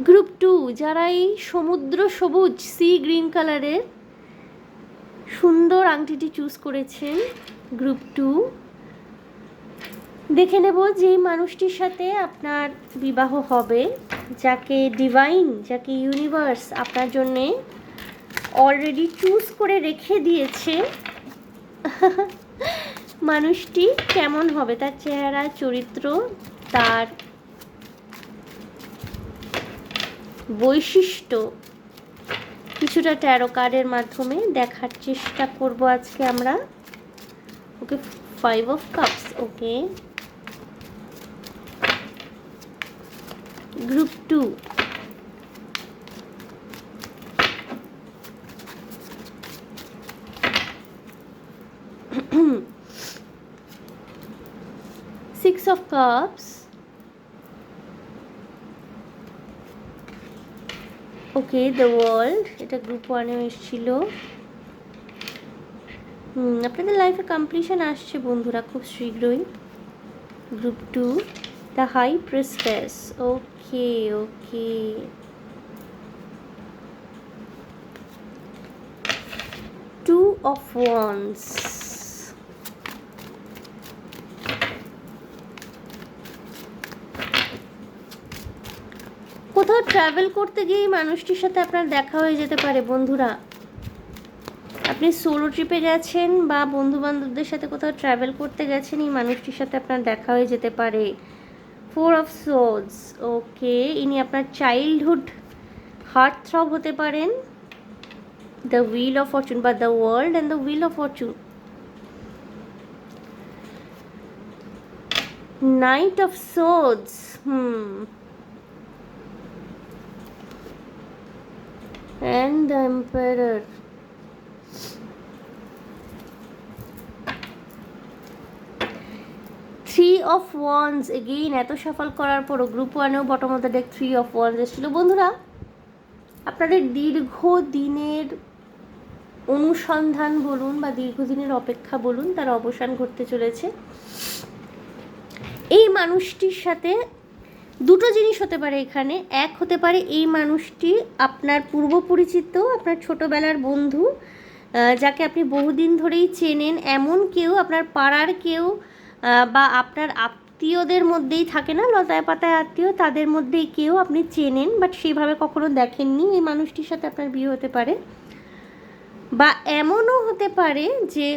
গ্রুপ 2, যারা এই সমুদ্র সবুজ সি গ্রিন কালারের সুন্দর আংটিটি চুজ করেছেন, গ্রুপ 2, দেখে নেব যে মানুষটির সাথে আপনার বিবাহ হবে, যাকে ডিভাইন, যাকে ইউনিভার্স আপনার জন্যে অলরেডি চুজ করে রেখে দিয়েছে। মানুষটি কেমন হবে, তার চেহারা, চরিত্র, তার বৈশিষ্ট্য কিছুটা ট্যারো কার্ডের মাধ্যমে দেখার চেষ্টা করব আজকে আমরা। Okay, 5 of Cups, okay. Group 2, Six of Cups, okay, the world, এটা গ্রুপ 1-এ এসেছিল। আপনাদের লাইফে কমপ্লিশন আসছে বন্ধুরা খুব শীঘ্রই। Group 2, the high priestess, okay okay. Two of Wands, কোথাও ট্রাভেল করতে গিয়ে মানুষটির সাথে আপনার দেখা হয়ে যেতে পারে বন্ধুরা। আপনি সোলো ট্রিপে গেছেন বা বন্ধু বান্ধবদের সাথে কোথাও ট্রাভেল করতে গেছেন, এই মানুষটির সাথে আপনার দেখা হয়ে যেতে পারে। 4 of Swords, ওকে, ইনি আপনার চাইল্ডহুড হার্ট থ্রব হতে পারেন। দ্য হুইল অফ ফরচুন বা the world and the wheel of Fortune. Knight of Swords, and the Emperor. Three of Wands, again এত সফল করার পরও গ্রুপ 1-এও bottom of the deck 3 of Wands এসেছিল বন্ধুরা। আপনাদের দীর্ঘদিনের অনুসন্ধান বলুন বা দীর্ঘদিনের অপেক্ষা বলুন, তার অবসান ঘটতে চলেছে। এই মানুষটির সাথে দুটো জিনিস হতে পারে এখানে। এক হতে পারে এই মানুষটি আপনার পূর্ব পরিচিত, আপনার ছোটোবেলার বন্ধু, যাকে আপনি বহুদিন ধরেই চেনেন, এমন কেউ, আপনার পাড়ার কেউ বা আপনার আত্মীয়দের মধ্যেই থাকে না, লতায় পাতায় আত্মীয়, তাদের মধ্যেই কেউ আপনি চেনেন বাট সেইভাবে কখনো দেখেননি। এই মানুষটির সাথে আপনার বিয়ে হতে পারে। বা এমনও হতে পারে যে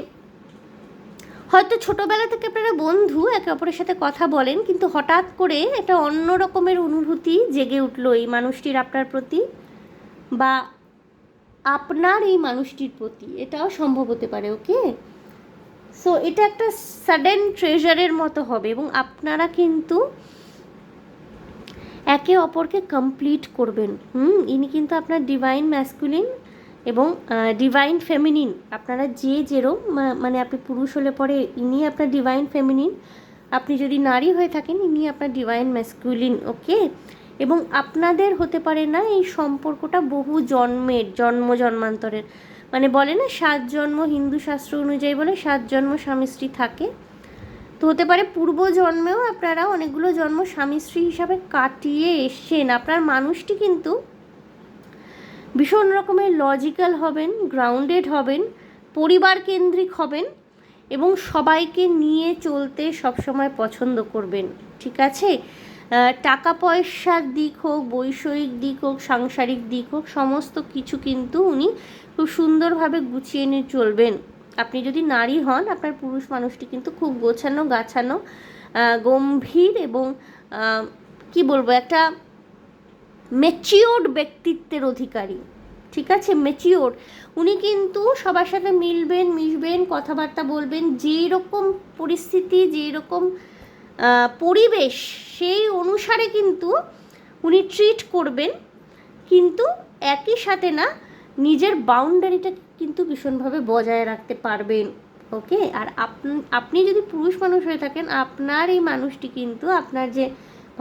হয়তো ছোটোবেলা থেকে আপনারা বন্ধু, একে অপরের সাথে কথা বলেন, কিন্তু হঠাৎ করে একটা অন্য রকমের অনুভূতি জেগে উঠলো এই মানুষটির আপনার প্রতি বা আপনার এই মানুষটির প্রতি, এটাও সম্ভব হতে পারে। ওকে, সো এটা একটা সাডেন ট্রেজারের মতো হবে এবং আপনারা কিন্তু একে অপরকে কমপ্লিট করবেন। ইনি কিন্তু আপনার ডিভাইন ম্যাসকুলিন এবং ডিভাইন ফেমিনিন। আপনারা যে যেরম, মানে আপনি পুরুষ হলে পরে ইনি আপনার ডিভাইন ফেমিনিন, আপনি যদি নারী হয়ে থাকেন ইনি আপনার ডিভাইন ম্যাসকুলিন। ওকে, এবং আপনাদের হতে পারে না এই সম্পর্কটা বহু জন্মের, জন্মান্তরের, মানে বলে না 7 জন্ম, হিন্দু শাস্ত্র অনুযায়ী বলে 7 জন্ম স্বামী স্ত্রী থাকে। তো হতে পারে পূর্ব জন্মেও আপনারা অনেকগুলো জন্ম স্বামী স্ত্রী হিসাবে কাটিয়ে এসছেন। আপনার মানুষটি কিন্তু ভীষণ রকমের লজিক্যাল হবেন, গ্রাউন্ডেড হবেন, পরিবার কেন্দ্রিক হবেন এবং সবাইকে নিয়ে চলতে সবসময় পছন্দ করবেন। ঠিক আছে, টাকা পয়সার দিক হোক, বৈষয়িক দিক হোক, সাংসারিক দিক হোক, সমস্ত কিছু কিন্তু উনি খুব সুন্দরভাবে গুছিয়ে নিয়ে চলবেন। আপনি যদি নারী হন, আপনার পুরুষ মানুষটি কিন্তু খুব গোছানো গাছানো, গম্ভীর এবং কি বলবো, একটা ম্যাচিওর্ড ব্যক্তিত্বের অধিকারী। ঠিক আছে, ম্যাচিওর। উনি কিন্তু সবার সাথে মিলবেন, মিশবেন, কথাবার্তা বলবেন, যেই রকম পরিস্থিতি, যেই রকম পরিবেশ, সেই অনুসারে কিন্তু উনি ট্রিট করবেন, কিন্তু একই সাথে না নিজের বাউন্ডারিটা কিন্তু ভীষণভাবে বজায় রাখতে পারবেন। ওকে, আর আপনি যদি পুরুষ মানুষ হয়ে থাকেন, আপনার এই মানুষটি কিন্তু, আপনার যে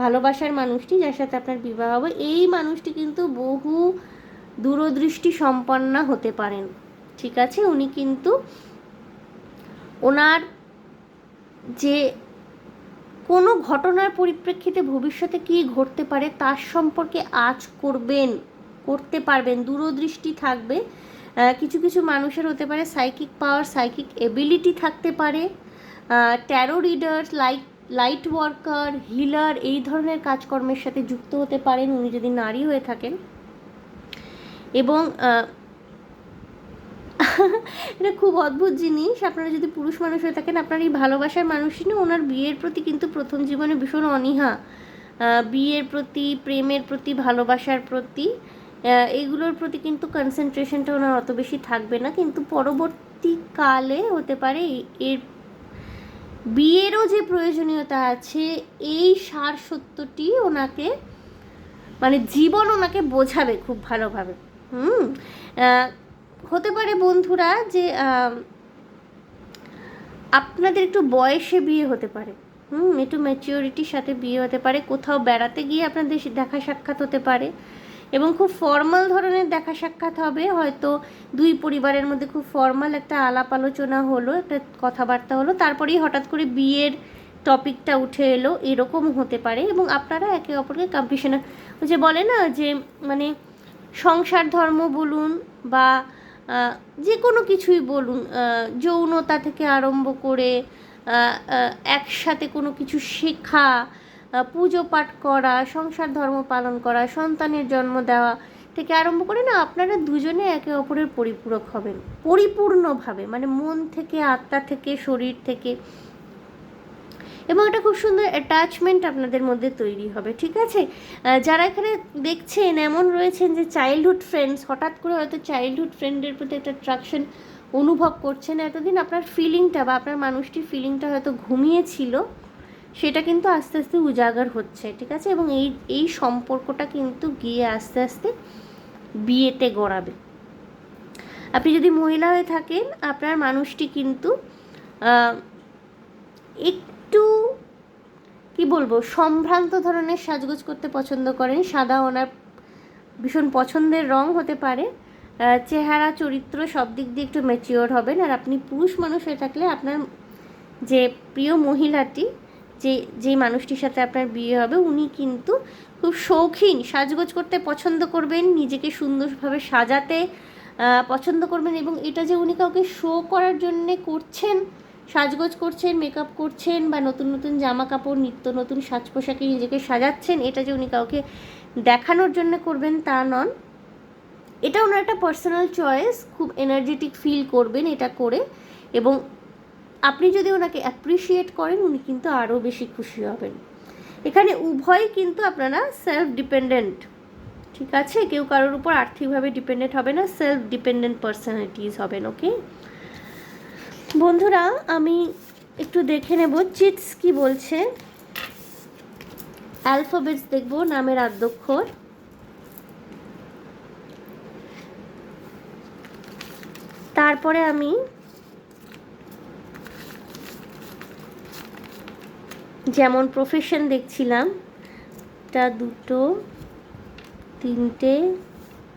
ভালোবাসার মানুষটি, যার সাথে আপনার বিবাহ হবে, এই মানুষটি কিন্তু বহু দূরদৃষ্টি সম্পন্না হতে পারেন। ঠিক আছে, উনি কিন্তু ওনার যে কোনো ঘটনার পরিপ্রেক্ষিতে ভবিষ্যতে কী ঘটতে পারে তার সম্পর্কে আজ করতে পারবেন, দূরদৃষ্টি থাকবে। কিছু কিছু মানুষের হতে পারে সাইকিক পাওয়ার, সাইকিক এবিলিটি থাকতে পারে। Tarot reader, light worker, healer, এই ধরনের কাজকর্মের সাথে যুক্ত হতে পারেন উনি যদি নারী হয়ে থাকেন। এবং এটা খুব অদ্ভুত জিনিস, আপনারা যদি পুরুষ মানুষ হয়ে থাকেন, আপনার এই ভালোবাসার মানুষই না ওনার বিয়ের প্রতি কিন্তু প্রথম জীবনে ভীষণ অনীহা, বিয়ের প্রতি, প্রেমের প্রতি, ভালোবাসার প্রতি, এইগুলোর প্রতি কিন্তু কনসেন্ট্রেশনটা ওনার অত বেশি থাকবে না। কিন্তু পরবর্তীকালে হতে পারে এর বিয়েরও যে প্রয়োজনীয়তা আছে এই সার সত্যটি ওনাকে মানে জীবন ওনাকে বোঝাবে খুব ভালোভাবে। হতে পারে বন্ধুরা যে আপনাদের একটু বয়সে বিয়ে হতে পারে, একটু ম্যাচিওরিটির সাথে বিয়ে হতে পারে, কোথাও বেড়াতে গিয়ে আপনাদের দেখা সাক্ষাৎ হতে পারে এবং খুব ফর্মাল ধরনের দেখা সাক্ষাৎ হবে। হয়তো দুই পরিবারের মধ্যে খুব ফর্মাল একটা আলাপ আলোচনা হলো, একটা কথাবার্তা হলো, তারপরেই হঠাৎ করে বিয়ের টপিকটা উঠে এলো, এরকম হতে পারে। এবং আপনারা একে অপরকে কম্পিটিশন, যে বলে না যে মানে সংসার ধর্ম বলুন বা যে কোনো কিছুই বলুন, যৌনতা থেকে আরম্ভ করে একসাথে কোনো কিছু শেখা, পুজো পাঠ করা, সংসার ধর্ম পালন করা, সন্তানের জন্ম দেওয়া থেকে আরম্ভ করে না আপনারা দুজনে একে অপরের পরিপূরক হবেন পরিপূর্ণভাবে, মানে মন থেকে, আত্মা থেকে, শরীর থেকে, এবং একটা খুব সুন্দর অ্যাটাচমেন্ট আপনাদের মধ্যে তৈরি হবে। ঠিক আছে, যারা এখানে দেখছেন এমন রয়েছেন যে চাইল্ডহুড ফ্রেন্ডস, হঠাৎ করে হয়তো চাইল্ডহুড ফ্রেন্ডের প্রতি একটা অ্যাট্রাকশন অনুভব করছেন, এতদিন আপনার ফিলিংটা বা আপনার মানুষটির ফিলিংটা হয়তো ঘুমিয়েছিল, সেটা কিন্তু আস্তে আস্তে উজাগার হচ্ছে। ঠিক আছে, এবং এই সম্পর্কটা কিন্তু গিয়ে আস্তে আস্তে বিয়েতে গড়াবে। আপনি যদি মহিলা হয়ে থাকেন, আপনার মানুষটি কিন্তু একটু কি বলবো সম্ভ্রান্ত ধরনের সাজগোজ করতে পছন্দ করেন, সাদা ওনার ভীষণ পছন্দের রং হতে পারে, চেহারা চরিত্র সব দিক দিয়ে একটু ম্যাচিওর হবেন। আর আপনি পুরুষ মানুষ হয়ে থাকলে আপনার যে প্রিয় মহিলাটি, যে মানুষটির সাথে আপনার বিয়ে হবে, উনি কিন্তু খুব শৌখিন, সাজগোজ করতে পছন্দ করবেন, নিজেকে সুন্দরভাবে সাজাতে পছন্দ করবেন। এবং এটা যে উনি কাউকে শো করার জন্যে করছেন, সাজগোজ করছেন, মেকআপ করছেন বা নতুন নতুন জামা কাপড়, নিত্য নতুন সাজ পোশাকে নিজেকে সাজাচ্ছেন, এটা যে উনি কাউকে দেখানোর জন্য করবেন তা নন। এটা ওনার একটা পার্সোনাল চয়েস, খুব এনার্জেটিক ফিল করবেন এটা করে। এবং আপনি যদি ওনাকে অ্যাপ্রিসিয়েট করেন, উনি কিন্তু আরও বেশি খুশি হবেন। এখানে উভয় কিন্তু আপনারা সেলফ ডিপেন্ডেন্ট। ঠিক আছে, কেউ কারোর উপর আর্থিকভাবে ডিপেন্ডেন্ট হবে না, সেলফ ডিপেন্ডেন্ট পার্সোনালিটিস হবেন। ওকে বন্ধুরা, আমি একটু দেখে নেব চিটস কি বলছে। অ্যালফাবেটস দেখব, নামের আদ্যক্ষর। তারপরে আমি যেমন প্রফেশন দেখছিলাম, টা 2, 3,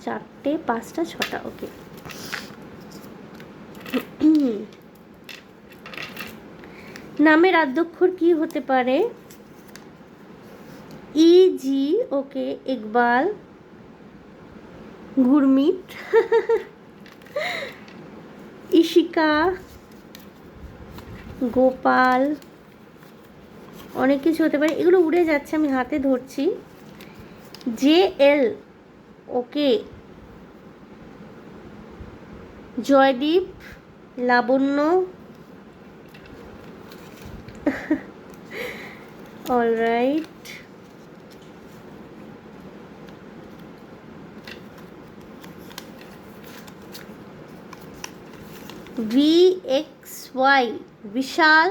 4, 5, 6। ওকে, নামের আদ্যক্ষর কি হতে পারে? ইজি। ওকে, ইকবাল, গুরমিত, ইশিকা, গোপাল, অনেক কিছু হতে পারে, এগুলো উড়ে যাচ্ছে, আমি হাতে ধরছি। JL। ওকে, জয়দীপ, লাবণ্য, অলরাইট। VXY, বিশাল।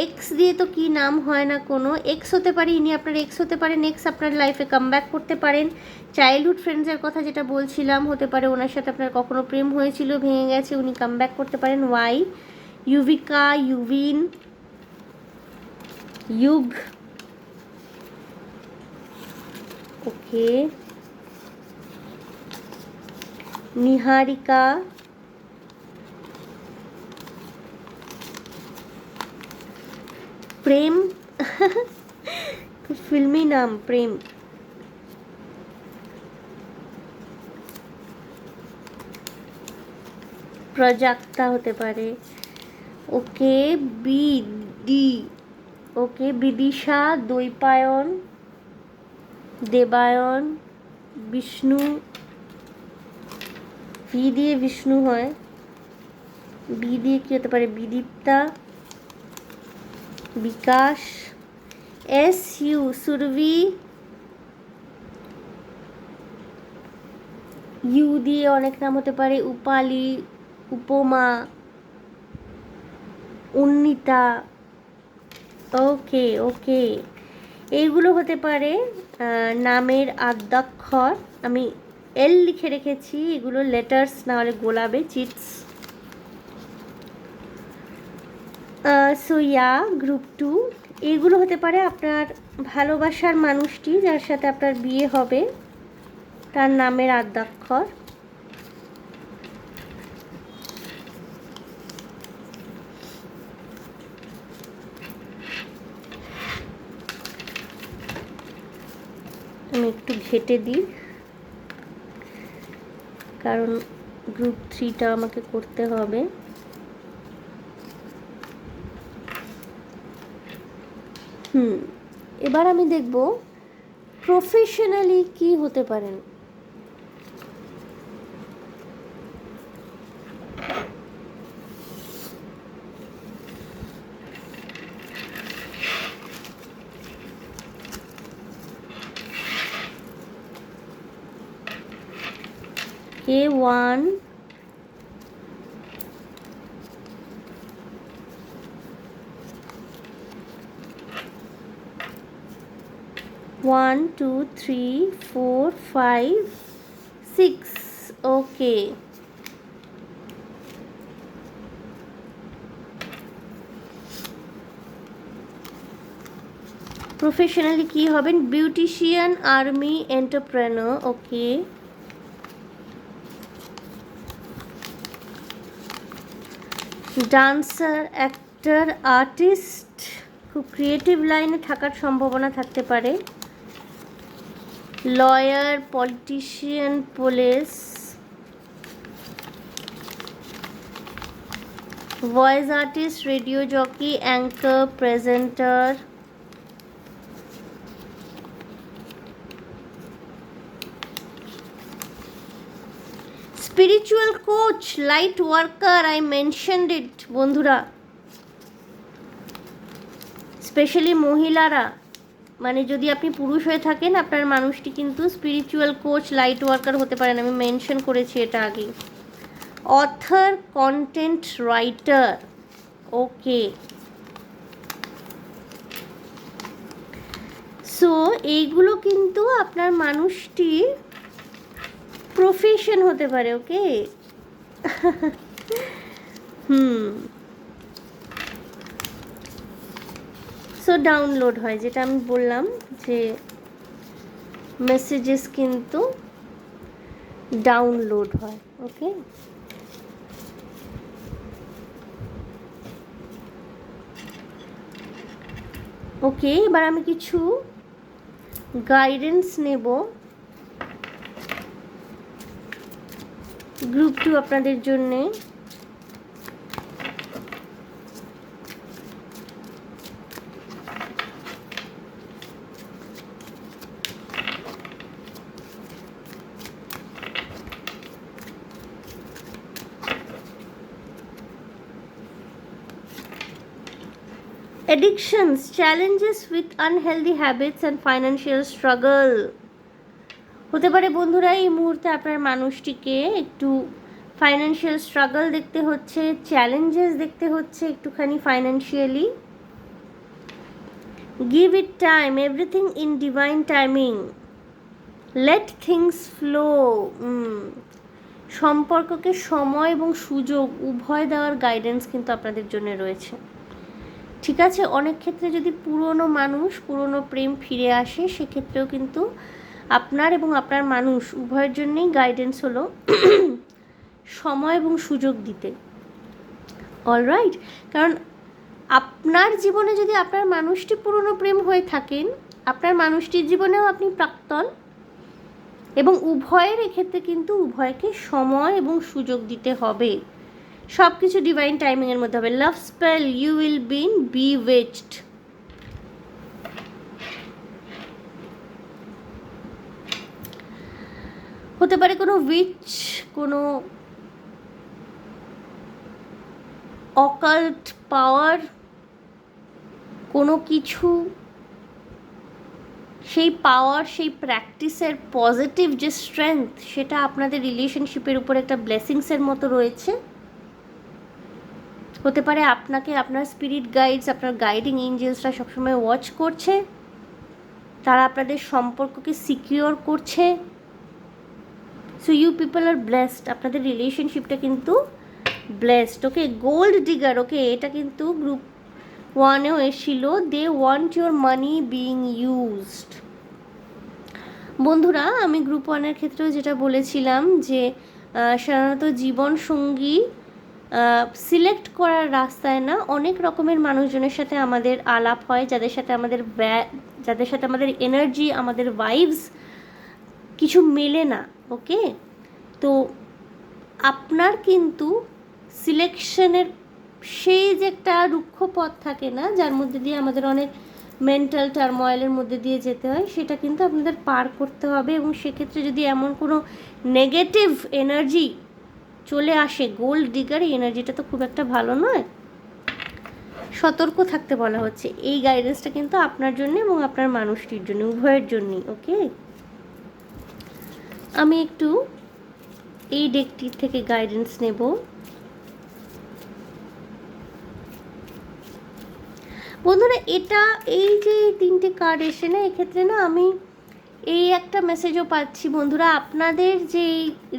এক্স দিয়ে তো কি নাম হয় না কোনো, এক্স হতে পারে, ইনি আপনার এক্স হতে পারেন, এক্স আপনার লাইফে কামব্যাক করতে পারেন। চাইল্ডহুড ফ্রেন্ডসের কথা যেটা বলছিলাম, হতে পারে ওনার সাথে আপনার কখনো প্রেম হয়েছিল, ভেঙে গেছে, উনি কামব্যাক করতে পারেন। ওয়াই, ইউভিকা, ইউভিন, ইউগ। ওকে, নিহারিকা, প্রেম। খুব ফিল্মি নাম, প্রেম। প্রজাক্তা হতে পারে। ওকে, বিডি, ওকে, বিদিশা, দ্বৈপায়ন, দেবায়ন, বিষ্ণু, ভি দিয়ে বিষ্ণু হয়, বি দিয়ে কি হতে পারে, বিদীপ্তা, বিকাশ, এস ইউ, সুরভি, ইউ দিয়ে অনেক নাম হতে পারে, উপালি, উপমা, উন্নিতা। ওকে ওকে, এইগুলো হতে পারে নামের আদ্যাক্ষর। আমি এল লিখে রেখেছি, এগুলো লেটার্স, না হলে গোলাবে চিটস। সো ইয়া, গ্রুপ 2, এইগুলো হতে পারে আপনার ভালোবাসার মানুষটি যার সাথে আপনার বিয়ে হবে, তার নামের আদ্যাক্ষর। আমি একটু ঘেটে দিই, কারণ গ্রুপ 3টা আমাকে করতে হবে। এবার আমি দেখব প্রফেশনালি কি হতে পারেন। A1, one, two, three, four, five, six. Okay. Professionally কি হবেন? Beautician, army, entrepreneur. Okay, dancer, actor, artist, খুব ক্রিয়েটিভ লাইনে থাকার সম্ভাবনা থাকতে পারে। Lawyer, politician, police, voice artist, radio jockey, anchor, presenter, spiritual coach, light worker. I mentioned it বন্ধুরা, specially মহিলারা, মানে যদি আপনি পুরুষ হয়ে থাকেন আপনার মানুষটি কিন্তু স্পিরিচুয়াল কোচ, লাইট ওয়ার্কার হতে পারেন, আমি মেনশন করেছি এটা আগে। Author, content writer. Okay, so এইগুলো কিন্তু আপনার মানুষটি প্রফেশন হতে পারে। ওকে, সো ডাউনলোড হয়, যেটা আমি বললাম যে মেসেজেস কিন্তু ডাউনলোড হয়। ওকে, ওকে, এবার আমি কিছু গাইডেন্স নেব গ্রুপ 2 আপনাদের জন্যে। Addictions, challenges with unhealthy habits and financial struggle হতে পারে বন্ধুরা। এই মুহূর্তে আপনার মানুষটিকে একটু ফাইন্যান্সিয়াল স্ট্রাগল দেখতে হচ্ছে, চ্যালেঞ্জেস দেখতে হচ্ছে একটুখানি financially. Give it time, everything in divine timing, let things flow. সম্পর্ককে সময় এবং সুযোগ উভয় দেওয়ার গাইডেন্স কিন্তু আপনাদের জন্য রয়েছে। ঠিক আছে, অনেক ক্ষেত্রে যদি পুরনো মানুষ, পুরনো প্রেম ফিরে আসে, সেক্ষেত্রেও কিন্তু আপনার এবং আপনার মানুষ উভয়ের জন্যেই গাইডেন্স হলো সময় এবং সুযোগ দিতে। অলরাইট, কারণ আপনার জীবনে যদি আপনার মানুষটি পুরনো প্রেম হয়ে থাকেন, আপনার মানুষটির জীবনেও আপনি প্রাক্তন, এবং উভয়ের এক্ষেত্রে কিন্তু উভয়কে সময় এবং সুযোগ দিতে হবে। সব কিছু ডিভাইন টাইমিংয়ের মধ্যে হবে। লাভ স্পেল, ইউ উইল বিন বিউইচড। হতে পারে কোনো উইচ, কোনো অকাল্ট পাওয়ার, কোনো কিছু, সেই পাওয়ার, সেই প্র্যাকটিসের পজিটিভ যে স্ট্রেংথ, সেটা আপনাদের রিলেশনশিপের উপর একটা ব্লেসিংসের মতো রয়েছে। হতে পারে আপনাকে আপনার স্পিরিট গাইডস, আপনার গাইডিং এঞ্জেলসরা সবসময় ওয়াচ করছে, তারা আপনাদের সম্পর্ককে সিকিউর করছে। So you people are blessed, আপনাদের রিলেশনশিপটা কিন্তু blessed. Okay, gold digger, okay, এটা কিন্তু গ্রুপ 1-এও এসেছিল। They want your money being used. বন্ধুরা, আমি গ্রুপ 1-এর ক্ষেত্রেও যেটা বলেছিলাম যে সাধারণত জীবনসঙ্গী সিলেক্ট করার রাস্তায় না অনেক রকমের মানুষজনের সাথে আমাদের আলাপ হয়, যাদের সাথে আমাদের এনার্জি, আমাদের ভাইবস কিছু মেলে না। ওকে, তো আপনার কিন্তু সিলেকশনের সেই যে একটা রুক্ষ পথ থাকে না, যার মধ্যে দিয়ে আমাদের অনেক মেন্টাল টার্ময়েলের মধ্যে দিয়ে যেতে হয়, সেটা কিন্তু আপনাদের পার করতে হবে। এবং সেক্ষেত্রে যদি এমন কোনো নেগেটিভ এনার্জি চলে আসে, গোল্ড ডিগার এই এনার্জিটা তো খুব একটা ভালো নয়, সতর্ক থাকতে বলা হচ্ছে। এই গাইডেন্সটা কিন্তু আপনার জন্য এবং আপনার মানুষটির জন্য, উভয়ের জন্যই। ওকে, আমি একটু এই ডেকটির থেকে গাইডেন্স নেব। বন্ধুরা, এটা এই যে 3টে কার্ড এসে না, এক্ষেত্রে না আমি এই একটা মেসেজও পাচ্ছি বন্ধুরা, আপনাদের যে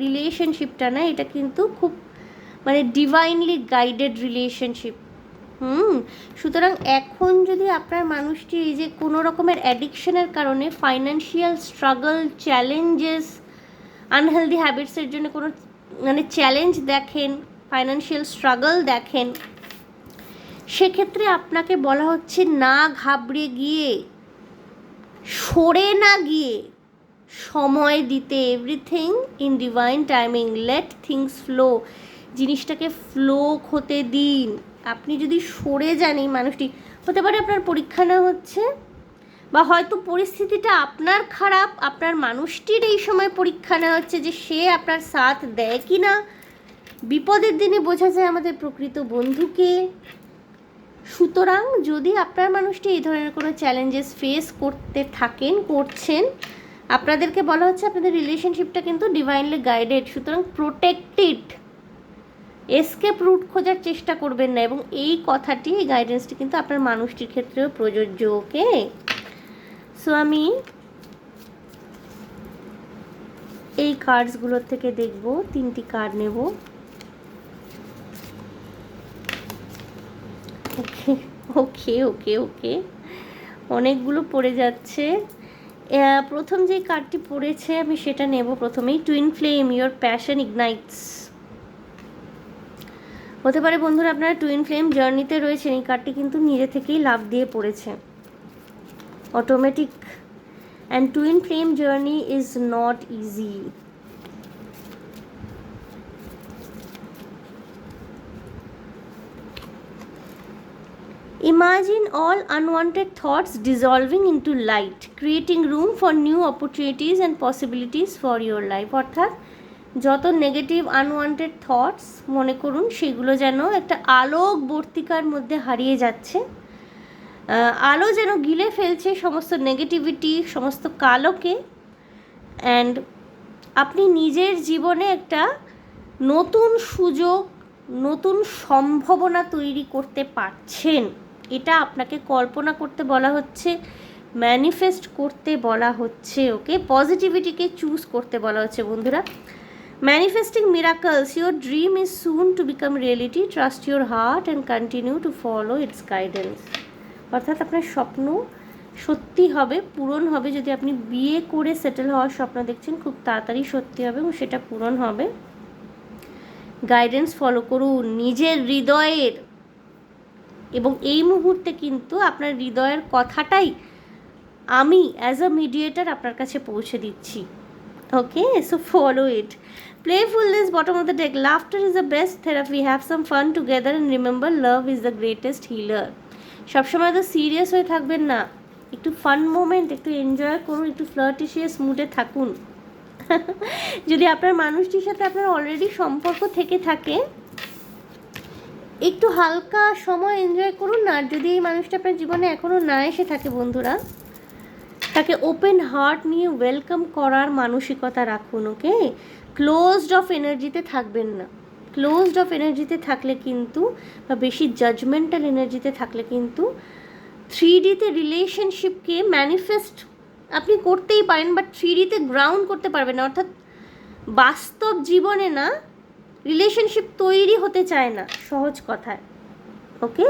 রিলেশনশিপটা না, এটা কিন্তু খুব মানে ডিভাইনলি গাইডেড রিলেশনশিপ। সুতরাং এখন যদি আপনার মানুষটি এই যে কোনো রকমের অ্যাডিকশনের কারণে ফাইন্যান্সিয়াল স্ট্রাগল, চ্যালেঞ্জেস, আনহেলদি হ্যাবিটসের জন্য কোনো মানে চ্যালেঞ্জ দেখেন, ফাইন্যান্সিয়াল স্ট্রাগল দেখেন, সেক্ষেত্রে আপনাকে বলা হচ্ছে না ঘাবড়ে গিয়ে, সরে না গিয়ে সময় দিতে। Everything in divine timing, let things flow, জিনিসটাকে ফ্লো হতে দিন। আপনি যদি সরে যান, এই মানুষটি, হতে পারে আপনার পরীক্ষা না হচ্ছে, বা হয়তো পরিস্থিতিটা আপনার খারাপ, আপনার মানুষটির এই সময় পরীক্ষা নেওয়া হচ্ছে যে সে আপনার সাথ দেয় কি না। বিপদের দিনে বোঝা যায় আমাদের প্রকৃত বন্ধুকে। সুতরাং যদি আপনার মানুষটি এই ধরনের কোনো চ্যালেঞ্জেস ফেস করছেন, আপনাদেরকে বলা হচ্ছে আপনাদের রিলেশনশিপটা কিন্তু ডিভাইনলি গাইডেড, সুতরাং প্রোটেক্টেড। এসকেপ রুট খোঁজার চেষ্টা করবেন না। এবং এই কথাটি, এই গাইডেন্সটি কিন্তু আপনার মানুষটির ক্ষেত্রেও প্রযোজ্য। ওকে, সো আমি এই কার্ডসগুলোর থেকে দেখব, 3টি কার্ড নেব। ওকে ওকে ওকে ওকে অনেকগুলো পড়ে যাচ্ছে। প্রথম যে কার্ডটি পড়েছে আমি সেটা নেব প্রথমেই। Twin flame, your passion ignites. হতে পারে বন্ধুরা আপনারা টুইন ফ্লেম জার্নিতে রয়েছেন। এই কার্ডটি কিন্তু নিজে থেকেই লাভ দিয়ে পড়েছে, automatic. And twin flame journey is not easy. Imagine all unwanted thoughts dissolving into light, creating room for new opportunities and possibilities for your life. অর্থাৎ যত নেগেটিভ আনওয়ান্টেড থটস মনে করুন, সেগুলো যেন একটা আলোক বর্তিকার মধ্যে হারিয়ে যাচ্ছে। আলো যেন গিলে ফেলছে সমস্ত নেগেটিভিটি, সমস্ত কালোকে। অ্যান্ড আপনি নিজের জীবনে একটা নতুন সুযোগ, নতুন সম্ভাবনা তৈরি করতে পারছেন। এটা আপনাকে কল্পনা করতে বলা হচ্ছে, ম্যানিফেস্ট করতে বলা হচ্ছে। ওকে, পজিটিভিটিকে চুজ করতে বলা হচ্ছে বন্ধুরা। Manifesting miracles, your dream is soon to become reality, trust your heart and continue to follow it's guidance. অর্থাৎ আপনার স্বপ্ন সত্যি হবে, পূরণ হবে। যদি আপনি বিয়ে করে সেটেল হওয়ার স্বপ্ন দেখছেন, খুব তাড়াতাড়ি সত্যি হবে এবং সেটা পূরণ হবে। গাইডেন্স ফলো করুন, নিজের হৃদয়ের এবং এই মুহূর্তে কিন্তু আপনার হৃদয়ের কথাটাই আমি অ্যাজ আ মিডিয়েটার আপনার কাছে পৌঁছে দিচ্ছি। Okay, so follow it. Playfulness, bottom of the deck. Laughter is the best therapy. Have some fun together and remember, love is the greatest healer. সবসময় তো সিরিয়াস হয়ে থাকবেন না, একটু ফান মোমেন্ট, একটু এনজয় করুন, একটু ফ্লার্টিশিয়াস মুডে থাকুন। যদি আপনার মানুষটির সাথে আপনার অলরেডি সম্পর্ক থেকে থাকে, একটু হালকা সময় এনজয় করুন না। আর যদি এই মানুষটা আপনার জীবনে এখনও না এসে থাকে বন্ধুরা, তাকে ওপেন হার্ট নিয়ে ওয়েলকাম করার মানসিকতা রাখুন। ওকে, ক্লোজড অফ এনার্জিতে থাকবেন না। ক্লোজড অফ এনার্জিতে থাকলে কিন্তু, বা বেশি জাজমেন্টাল এনার্জিতে থাকলে কিন্তু 3Dতে রিলেশনশিপকে ম্যানিফেস্ট আপনি করতেই পারেন, বাট 3Dতে গ্রাউন্ড করতে পারবেন না। অর্থাৎ বাস্তব জীবনে না, রিলেশনশিপ তৈরি হতে চায় না, সহজ কথায়। ওকে,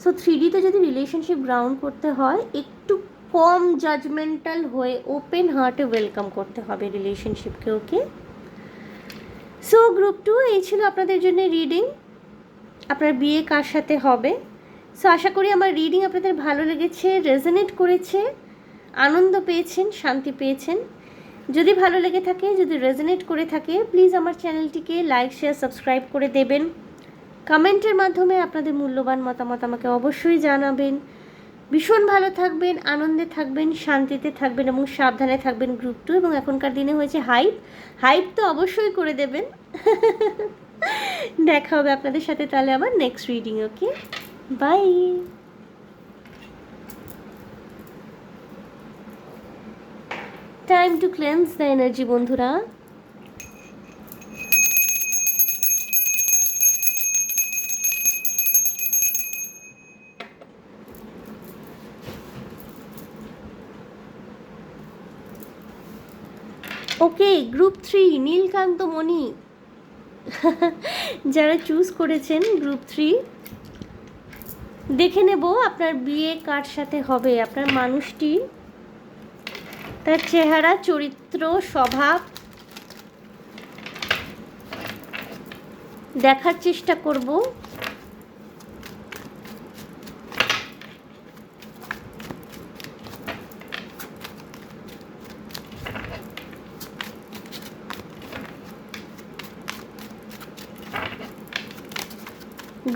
সো 3Dতে যদি রিলেশনশিপ গ্রাউন্ড করতে হয়, একটু কম জাজমেন্টাল হয়ে ওপেন হার্টে ওয়েলকাম করতে হবে রিলেশনশিপকে। ওকে, সো গ্রুপ 2 এই ছিল আপনাদের জন্য রিডিং। আপনার বিয়ে কার সাথে হবে। সো আশা করি আমার রিডিং আপনাদের ভালো লেগেছে, রেজোনেট করেছে, আনন্দ পেয়েছেন, শান্তি পেয়েছেন। যদি ভালো লেগে থাকে, যদি রেজোনেট করে থাকে, প্লিজ আমার চ্যানেলটিকে লাইক, শেয়ার, সাবস্ক্রাইব করে দেবেন। কমেন্টের মাধ্যমে আপনাদের মূল্যবান মতামত আমাকে অবশ্যই জানাবেন। ভীষণ ভালো থাকবেন, আনন্দে থাকবেন, শান্তিতে থাকবেন এবং সাবধানে থাকবেন গ্রুপ 2। এবং এখনকার দিনে হয়েছে হাইপ তো অবশ্যই করে দেবেন। দেখা হবে আপনাদের সাথে তাহলে আবার next reading. Okay, bye. Time to cleanse the energy বন্ধুরা। ওকে, গ্রুপ 3 নীলকান্ত মণি যারা চুজ করেছেন গ্রুপ 3, দেখে নেব আপনার বিয়ে কার সাথে হবে। আপনার মানুষটি, তার চেহারা, চরিত্র, স্বভাব দেখার চেষ্টা করব।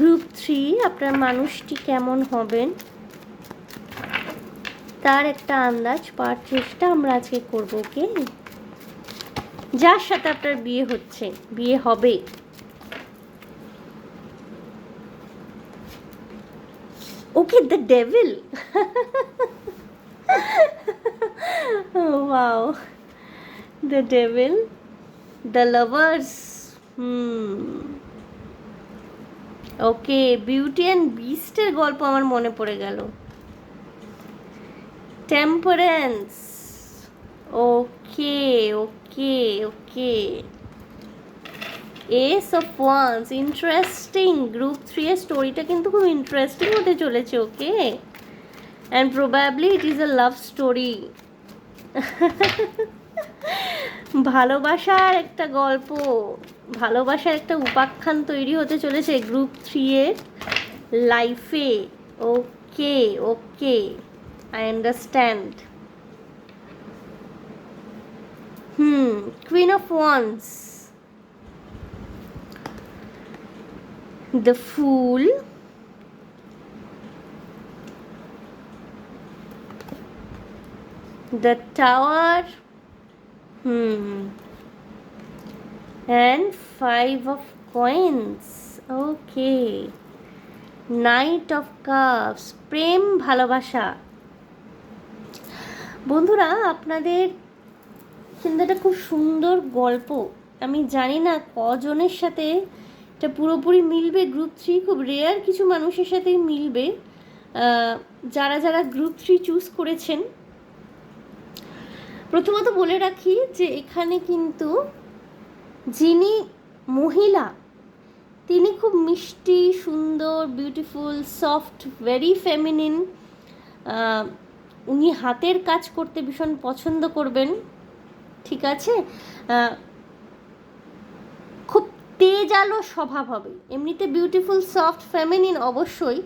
গ্রুপ 3 আপনার মানুষটি কেমন হবেন তার একটা আন্দাজ পাওয়ার চেষ্টা আমরা আজকে করবো। ওকে, যার সাথে আপনার বিয়ে হচ্ছে, বিয়ে হবে। Okay, the devil. Wow, the devil, the lovers. Okay, beauty and বিস্টের গল্প আমার মনে পড়ে গেল। Temperance. Okay okay okay, ace of wands. Interesting. Group 3 এর স্টোরিটা কিন্তু খুব ইন্টারেস্টিং হতে চলেছে। Okay, and probably it is a love story. ভালোবাসার একটা গল্প, ভালোবাসার একটা উপাখ্যান তৈরি হতে চলেছে গ্রুপ 3 এর লাইফে। Okay okay, I understand. Queen of wands, the fool, the tower, and 5 of coins. Okay, Knight of Cups, প্রেম, ভালোবাসা। বন্ধুরা, আপনাদের কিন্তু একটা খুব সুন্দর গল্প। আমি জানি না কজনের সাথে এটা পুরোপুরি মিলবে। গ্রুপ 3 খুব রেয়ার কিছু মানুষের সাথেই মিলবে, যারা যারা গ্রুপ 3 চুজ করেছেন। প্রথমত বলে রাখি যে এখানে কিন্তু যিনি মহিলা, তিনি খুব মিষ্টি, সুন্দর, বিউটিফুল, সফট, ভেরি ফেমিনিন। উনি হাতের কাজ করতে ভীষণ পছন্দ করবেন, ঠিক আছে। খুব তেজালো স্বভাব হবে। এমনিতে বিউটিফুল, সফট, ফেমিনিন অবশ্যই,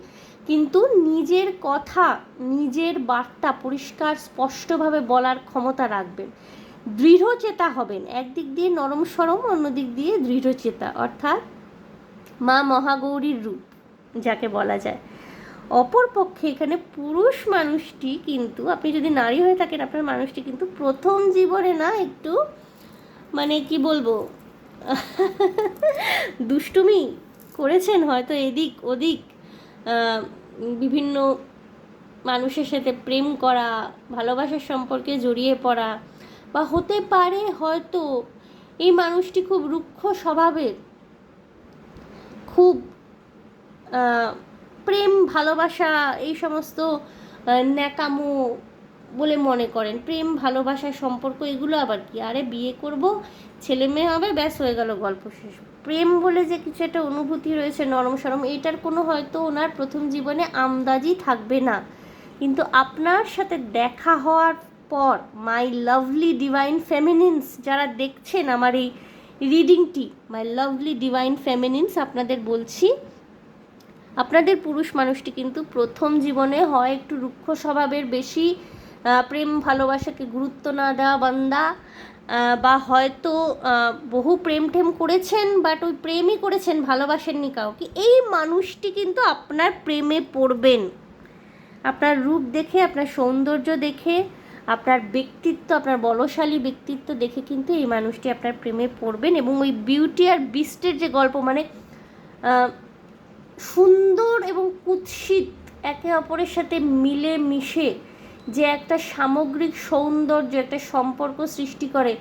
কিন্তু নিজের কথা, নিজের বার্তা পরিষ্কার স্পষ্টভাবে বলার ক্ষমতা রাখবেন। দৃঢ়চেতা হবেন, একদিক দিয়ে নরম সরম, অন্যদিক দিয়ে দৃঢ়চেতা, অর্থাৎ মা মহাগৌরীর রূপ যাকে বলা যায়। অপরপক্ষে এখানে পুরুষ মানুষটি কিন্তু, আপনি যদি নারী হয়ে থাকেন, আপনার মানুষটি কিন্তু প্রথম জীবনে না একটু মানে কি বলবো দুষ্টুমি করেছেন হয়তো, এদিক ওদিক বিভিন্ন মানুষের সাথে প্রেম করা, ভালোবাসার সম্পর্কে জড়িয়ে পড়া, বা হতে পারে হয়তো এই মানুষটি খুব রুক্ষ স্বভাবের, খুব প্রেম ভালোবাসা এই সমস্ত ন্যাকামো বলে মনে করেন। প্রেম ভালোবাসার সম্পর্ক এগুলো আবার কি, আরে বিয়ে করব, ছেলে মেয়ে হবে, ব্যাস হয়ে গেল, গল্প শেষ। প্রেম বলে যে কিছু একটা অনুভূতি রয়েছে নরম সরম, এইটার কোনো হয়তো ওনার প্রথম জীবনে আমদাজি থাকবে না। কিন্তু আপনার সাথে দেখা হওয়ার পর মাই লাভলি ডিভাইন ফেমিনিনস যারা দেখছেন আমার এই রিডিংটি, মাই লাভলি ডিভাইন ফেমিনিনস, আপনাদের বলছি, আপনাদের পুরুষ মানুষটি কিন্তু প্রথম জীবনে হয় একটু রুক্ষ স্বভাবের, বেশি প্রেম ভালোবাসাকে গুরুত্ব না দেওয়া বান্দা, বা হয়তো বহু প্রেম টেম করেছেন, বাট ওই প্রেমই করেছেন, ভালোবাসেননি কাউকে। এই মানুষটি কিন্তু আপনার প্রেমে পড়বেন, আপনার রূপ দেখে, আপনার সৌন্দর্য দেখে, আপনার ব্যক্তিত্ব, আপনার বলশালী ব্যক্তিত্ব দেখে কিন্তু এই মানুষটি আপনার প্রেমে পড়বেন। এবং ওই বিউটি আর বিস্টের যে গল্প, মানে সুন্দর এবং কুৎসিত একে অপরের সাথে মিলে মিশে যে একটা সামগ্রিক সৌন্দর্য, একটা সম্পর্ক সৃষ্টি করে,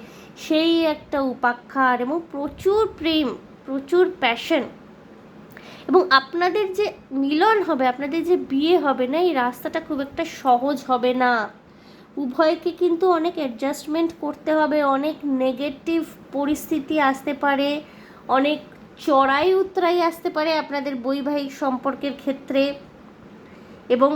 সেই একটা উপাখ্যান, এবং প্রচুর প্রেম, প্রচুর প্যাশন, এবং আপনাদের যে মিলন হবে, আপনাদের যে বিয়ে হবে না, এই রাস্তাটা খুব একটা সহজ হবে না। উভয়কে কিন্তু অনেক অ্যাডজাস্টমেন্ট করতে হবে, অনেক নেগেটিভ পরিস্থিতি আসতে পারে, অনেক চড়াই উতরাই আসতে পারে আপনাদের বৈবাহিক সম্পর্কের ক্ষেত্রে, এবং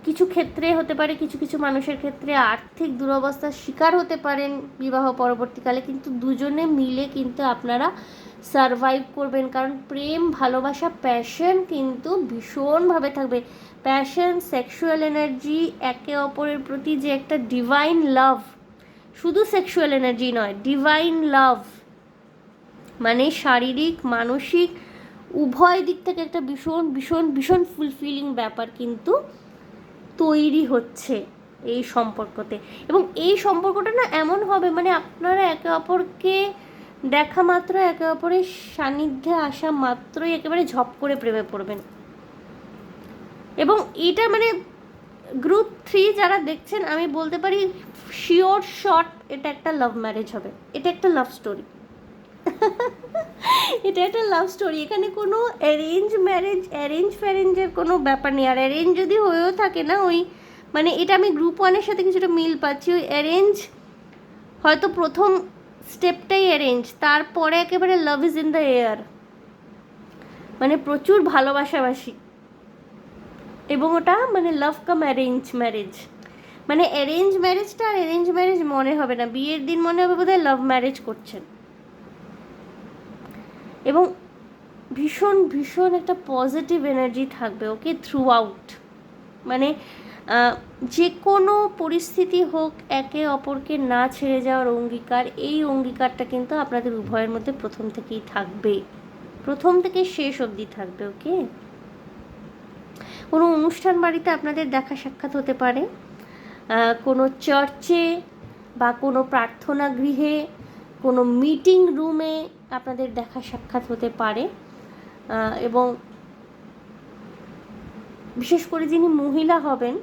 কিছু ক্ষেত্রে হতে পারে, কিছু কিছু মানুষের ক্ষেত্রে আর্থিক দুরবস্থার শিকার হতে পারেন বিবাহ পরবর্তীকালে, কিন্তু দুজনে মিলে কিন্তু আপনারা সারভাইভ করবেন। কারণ প্রেম ভালোবাসা প্যাশন কিন্তু ভীষণভাবে থাকবে। প্যাশন, সেক্সুয়াল এনার্জি, একে অপরের প্রতি যে একটা ডিভাইন লাভ, শুধু সেক্সুয়াল এনার্জি নয়, ডিভাইন লাভ, মানে শারীরিক মানসিক উভয় দিক থেকে একটা ভীষণ ভীষণ ভীষণ ফুলফিলিং ব্যাপার কিন্তু তৈরি হচ্ছে এই সম্পর্কতে। এবং এই সম্পর্কটা না এমন হবে, মানে আপনারা একে অপরকে দেখা মাত্র, একে অপরের সান্নিধ্যে আসা মাত্রই একেবারে ঝপ করে প্রেমে পড়বেন। এবং এটা মানে গ্রুপ 3 যারা দেখছেন, আমি বলতে পারি শিওর শট এটা একটা লাভ ম্যারেজ হবে, এটা একটা লাভ স্টোরি এটা একটা লাভ স্টোরি। এখানে কোনো অ্যারেঞ্জ ম্যারেজ, অ্যারেঞ্জ ফ্যারেঞ্জের কোনো ব্যাপার নেই। আর অ্যারেঞ্জ যদি হয়েও থাকে না, ওই মানে এটা আমি গ্রুপ 1-এর সাথে কিছুটা মিল পাচ্ছি। ওই অ্যারেঞ্জ হয়তো প্রথম স্টেপটাই অ্যারেঞ্জ, তারপরে একেবারে love is in the air, মানে প্রচুর ভালোবাসাবাসি, এবং ওটা মানে লাভ কাম অ্যারেঞ্জ ম্যারেজ। মানে অ্যারেঞ্জ ম্যারেজটা আর অ্যারেঞ্জ ম্যারেজ মনে হবে না, বিয়ের দিন মনে হবে বোধহয় লাভ ম্যারেজ করছেন। এবং ভীষণ ভীষণ একটা পজিটিভ এনার্জি থাকবে ওকে থ্রু আউট, মানে যে কোনো পরিস্থিতি হোক একে অপরকে না ছেড়ে যাওয়ার অঙ্গীকার, এই অঙ্গীকারটা কিন্তু আপনাদের উভয়ের মধ্যে প্রথম থেকেই থাকবে, প্রথম থেকে শেষ অবধি থাকবে। ওকে, কোনো অনুষ্ঠান বাড়িতে আপনাদের দেখা সাক্ষাৎ হতে পারে, কোনো চার্চে বা কোনো প্রার্থনা গৃহে, কোনো মিটিং রুমে আপনাদের দেখা সাক্ষাৎ হতে পারে। এবং বিশেষ করে যিনি মহিলা হবেন,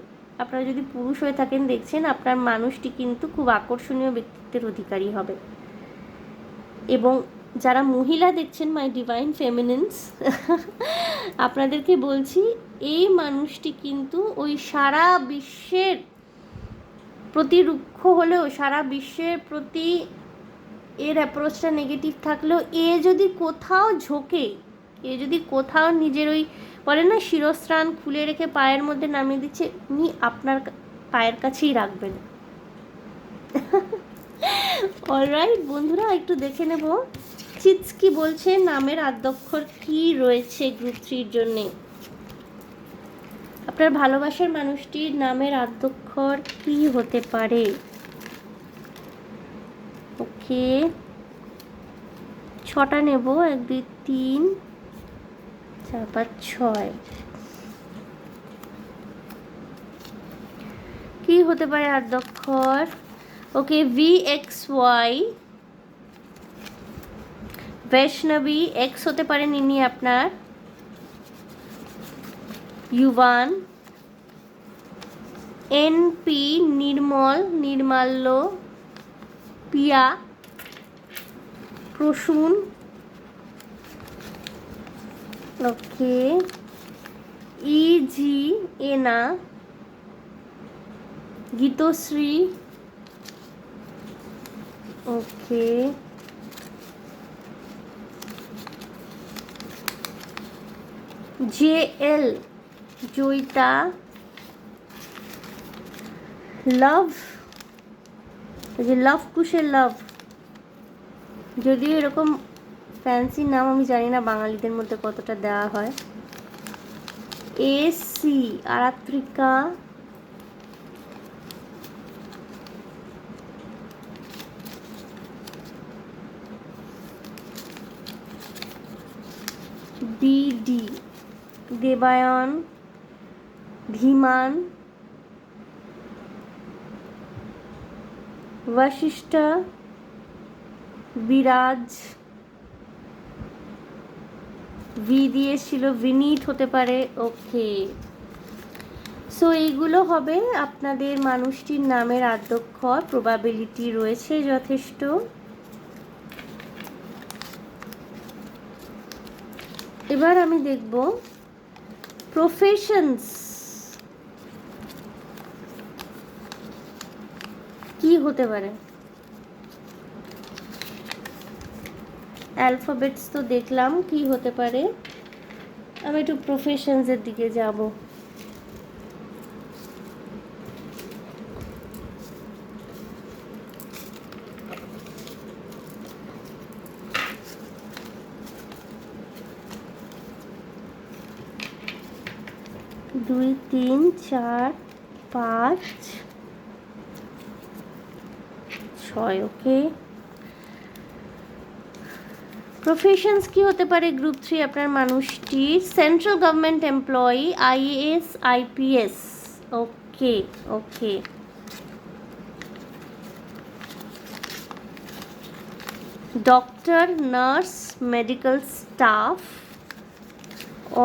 আপনারা যদি পুরুষ হয়ে থাকেন, দেখছেন আপনার মানুষটি কিন্তু খুব আকর্ষণীয় ব্যক্তিত্বের অধিকারী হবে। এবং যারা মহিলা দেখছেন, মাই ডিভাইন ফেমিনিনস, আপনাদেরকে বলছি এই মানুষটি কিন্তু ওই সারা বিশ্বের প্রতি রুক্ষ হলেও, সারা বিশ্বের প্রতি এর অ্যাপ্রোচটা নেগেটিভ থাকলেও, এ যদি কোথাও ঝোঁকে, এ যদি কোথাও নিজের ওই বলে না শিরস্ত্রাণ খুলে রেখে পায়ের মধ্যে নামিয়ে দিচ্ছে, উনি আপনার পায়ের কাছেই রাখবেন। অলরাইট বন্ধুরা, একটু দেখে নেব চিৎস কি বলছে, নামের আদ্যক্ষর কি রয়েছে গ্রুপ 3-র জন্যে। আপনার ভালোবাসার মানুষটির নামের আদ্যক্ষর কি হতে পারে? ওকে, 6টা নেব, 1 2 3 4 5 6। কি হতে পারে আদ্যক্ষর? ওকে, VXY, বৈষ্ণবী। X হতে পারেন ইনি আপনার, ইউবান। NP, নির্মল, নির্মাল্য। পিয়া, প্রসূন। ওকে, EG, এনা, গীতশ্রী। ওকে, JL, জয়িতা। লাভ, এই যে লাভ কুশের লাভ, যদিও এরকম ফ্যান্সি নাম আমি জানি না বাঙালিদের মধ্যে কতটা দেওয়া হয়। AC, আরাত্রিকা। BD, দেবায়ন, ধীমান, বশিষ্ঠ, বিরাজ। ভি দিয়েছিল, বিনীত হতে পারে। ওকে, সো এইগুলো হবে আপনাদের মানুষটির নামের আদ্যক্ষর। প্রবাবিলিটি রয়েছে যথেষ্ট। এবার আমি দেখব প্রফেশনস কি হতে পারে। অ্যালফাবেটস তো দেখলাম, কি হতে পারে। আমি একটু প্রফেশনসের দিকে যাব। দুই 3 4 5 6। ওকে, প্রফেশনস কি হতে পারে গ্রুপ 3 আপনার মানুষটির? Central government employee, IAS IPS। Okay okay, doctor, nurse, medical staff.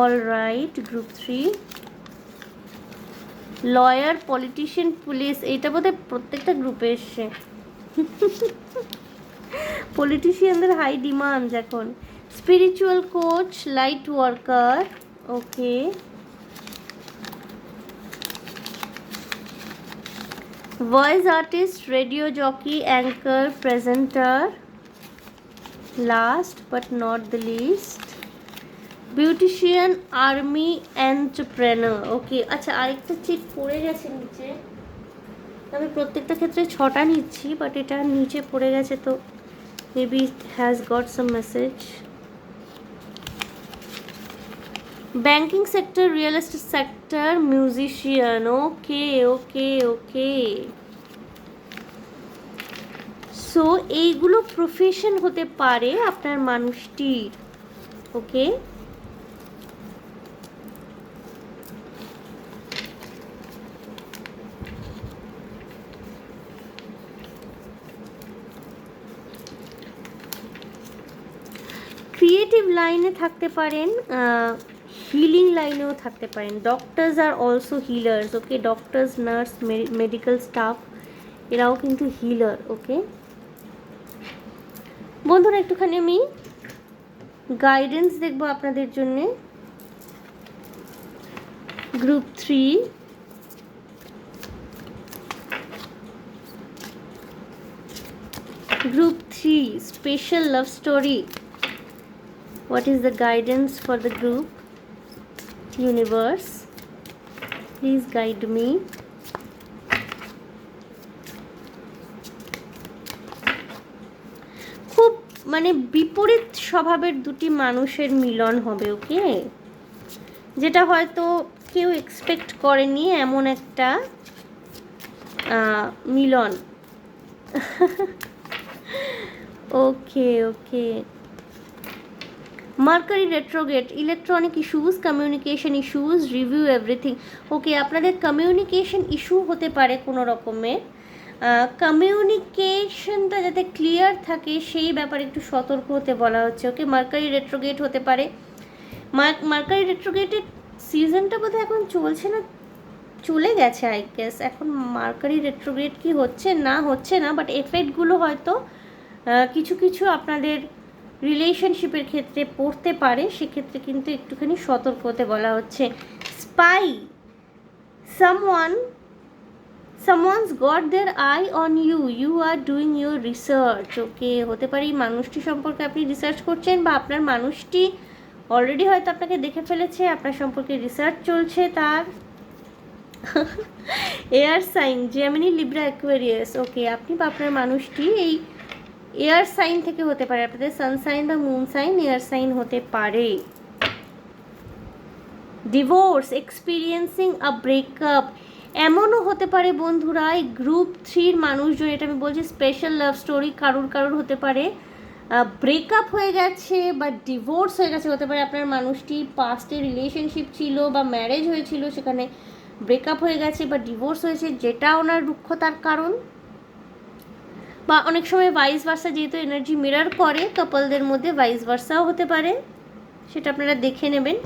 All right, group 3। Lawyer, politician, police. এইটা বোধহয় প্রত্যেকটা গ্রুপে এসছে। পলিটিশিয়ানদের হাই ডিমান্ড এখন। Spiritual coach, light worker. Okay, voice artist, radio jockey, anchor, presenter. Last but not the least, beautician, army, entrepreneur. Okay, আচ্ছা আরেকটা cheat পড়ে গেছে নিচে। আমি প্রত্যেকটা ক্ষেত্রে 6টা নিচ্ছি, বাট এটা নিচে পড়ে গেছে, তো maybe it has got some message. Banking sector, real estate sector, musician. Okay okay okay, so এইগুলো প্রফেশন হতে পারে আপনার মানুষটির। ওকে, ক্রিয়েটিভ লাইনে থাকতে পারেন, হিলিং লাইনেও থাকতে পারেন। Doctors are also healers. Okay, doctors, nurse, medical staff, এরাও কিন্তু হিলার। ওকে বন্ধুরা, একটুখানি আমি গাইডেন্স দেখবো আপনাদের জন্যে। Group 3, Group 3, Special Love Story. What is the guidance for the group? Universe, please guide me. খুব মানে বিপরীত স্বভাবের দুটি মানুষের মিলন হবে। ওকে, যেটা হয়তো কেউ এক্সপেক্ট করেনি এমন একটা মিলন। Okay okay, mercury retrograde, electronic issues, communication issues, review everything. Okay, আপনাদের কমিউনিকেশন ইস্যু হতে পারে কোনো রকমের, কমিউনিকেশনটা যাতে ক্লিয়ার থাকে সেই ব্যাপারে একটু সতর্ক হতে বলা হচ্ছে। ওকে, মার্কারি রেট্রোগেট হতে পারে। মার্কারি রেট্রোগেটের সিজনটা বোধহয় এখন চলছে না, চলে গেছে আই গেস। এখন মার্কারি রেট্রোগ্রেড কি হচ্ছে না, বাট এফেক্টগুলো হয়তো কিছু কিছু আপনাদের রিলেশনশিপের ক্ষেত্রে পড়তে পারে, সেক্ষেত্রে কিন্তু একটুখানি সতর্ক হতে বলা হচ্ছে। Spy, someone's got their eye on you, you are doing your research. ওকে, হতে পারে এই মানুষটি সম্পর্কে আপনি রিসার্চ করছেন, বা আপনার মানুষটি অলরেডি হয়তো আপনাকে দেখে ফেলেছে, আপনার সম্পর্কে রিসার্চ চলছে তার। Air sign, Gemini, Libra, Aquarius. Okay, আপনি বা আপনার মানুষটি এই এয়ার সাইন থেকে হতে পারে, আপনাদের সানসাইন বা মুন সাইন এয়ার সাইন হতে পারে। ডিভোর্স, এক্সপিরিয়েন্সিং আ ব্রেকআপ, এমনও হতে পারে বন্ধুরা এই গ্রুপ 3-র মানুষজন, এটা আমি বলছি স্পেশাল লাভ স্টোরি, কারুর হতে পারে ব্রেকআপ হয়ে গেছে বা ডিভোর্স হয়ে গেছে। হতে পারে আপনার মানুষটি পাস্টে রিলেশনশিপ ছিল বা ম্যারেজ হয়েছিল, সেখানে ব্রেকআপ হয়ে গেছে বা ডিভোর্স হয়েছে, যেটা ওনার রুক্ষতার কারণ। বা অনেক সময় ভাইস ভার্সা, যেহেতু এনার্জি মিরর করে কাপলদের মধ্যে, ভাইস ভার্সাও হতে পারে, সেটা আপনারা দেখে নেবেন।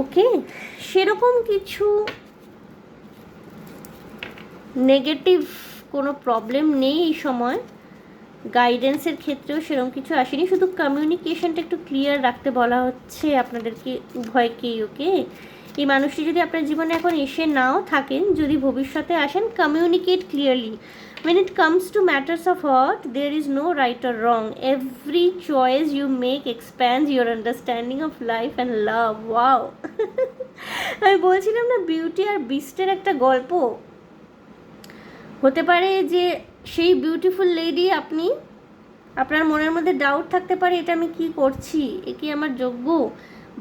ওকে, সেরকম কিছু নেগেটিভ কোনো প্রবলেম নেই এই সময়, গাইডেন্সের ক্ষেত্রেও সেরকম কিছু আসেনি, শুধু কমিউনিকেশনটা একটু ক্লিয়ার রাখতে বলা হচ্ছে আপনাদেরকে উভয়কেই। ওকে, এই মানুষটি যদি আপনার জীবনে এখন এসে নাও থাকেন, যদি ভবিষ্যতে আসেন, communicate clearly. When it comes to matters of heart, there is no right or wrong. Every choice you make expands your understanding of life and love. Wow! আমি বলছিলাম না, বিউটি আর বিস্টের একটা গল্প হতে পারে, যে সেই বিউটিফুল লেডি, আপনি, আপনার মনের মধ্যে ডাউট থাকতে পারে, এটা আমি কি করছি, এ কি আমার যোগ্য,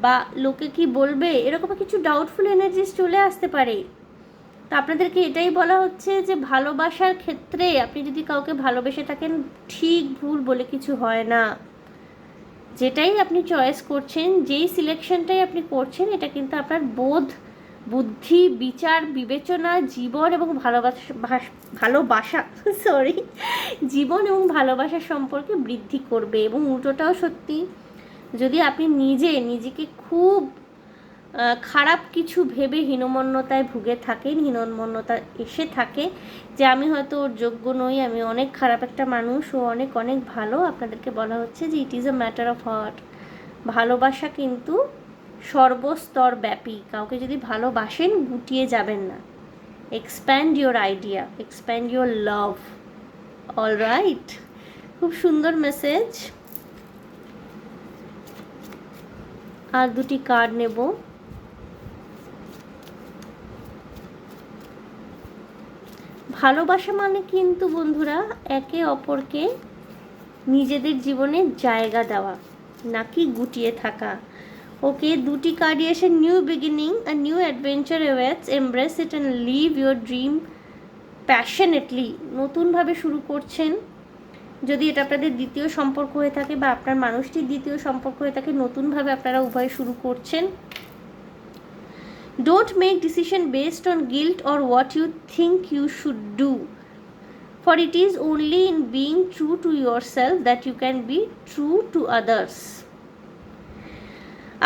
বা লোকে কি বলবে, এরকম কিছু ডাউটফুল এনার্জিস চলে আসতে পারে। তো আপনাদেরকে এটাই বলা হচ্ছে যে ভালোবাসার ক্ষেত্রে আপনি যদি কাউকে ভালোবেসে থাকেন, ঠিক ভুল বলে কিছু হয় না। যেটাই আপনি চয়েস করছেন, যেই সিলেকশনটাই আপনি করছেন, এটা কিন্তু আপনার বোধ, বুদ্ধি, বিচার, বিবেচনা, জীবন এবং ভালোবাসা জীবন এবং ভালোবাসার সম্পর্কে বৃদ্ধি করবে। এবং উল্টোটাও সত্যি, যদি আপনি নিজেকে খুব খারাপ কিছু ভেবে হীনমন্যতায় ভুগে থাকেন, হীনমন্যতা এসে থাকে যে আমি হয়তো ওর যোগ্য নই, আমি অনেক খারাপ একটা মানুষ, ও অনেক অনেক ভালো, আপনাদেরকে বলা হচ্ছে যে ইট is a matter of heart. ভালোবাসা কিন্তু সর্বস্তর ব্যাপী, কাউকে যদি ভালোবাসেন গুটিয়ে যাবেন না। Expand your idea, expand your love. All right, খুব সুন্দর মেসেজ। আর দুটি কার্ড নেব। ভালোবাসা মানে কিন্তু বন্ধুরা একে অপরকে নিজেদের জীবনে জায়গা দেওয়া, নাকি গুটিয়ে থাকা। ওকে, দুটি কার্ডই এসে new beginning, a new adventure awaits, embrace it and live your dream passionately. নতুনভাবে শুরু করছেন, যদি এটা আপনাদের দ্বিতীয় সম্পর্ক হয়ে থাকে বা আপনার মানুষটির দ্বিতীয় সম্পর্ক হয়ে থাকে, নতুনভাবে আপনারা উভয় শুরু করছেন। Don't make decision based on guilt or what you think you should do, for it is only in being true to yourself that you can be true to others.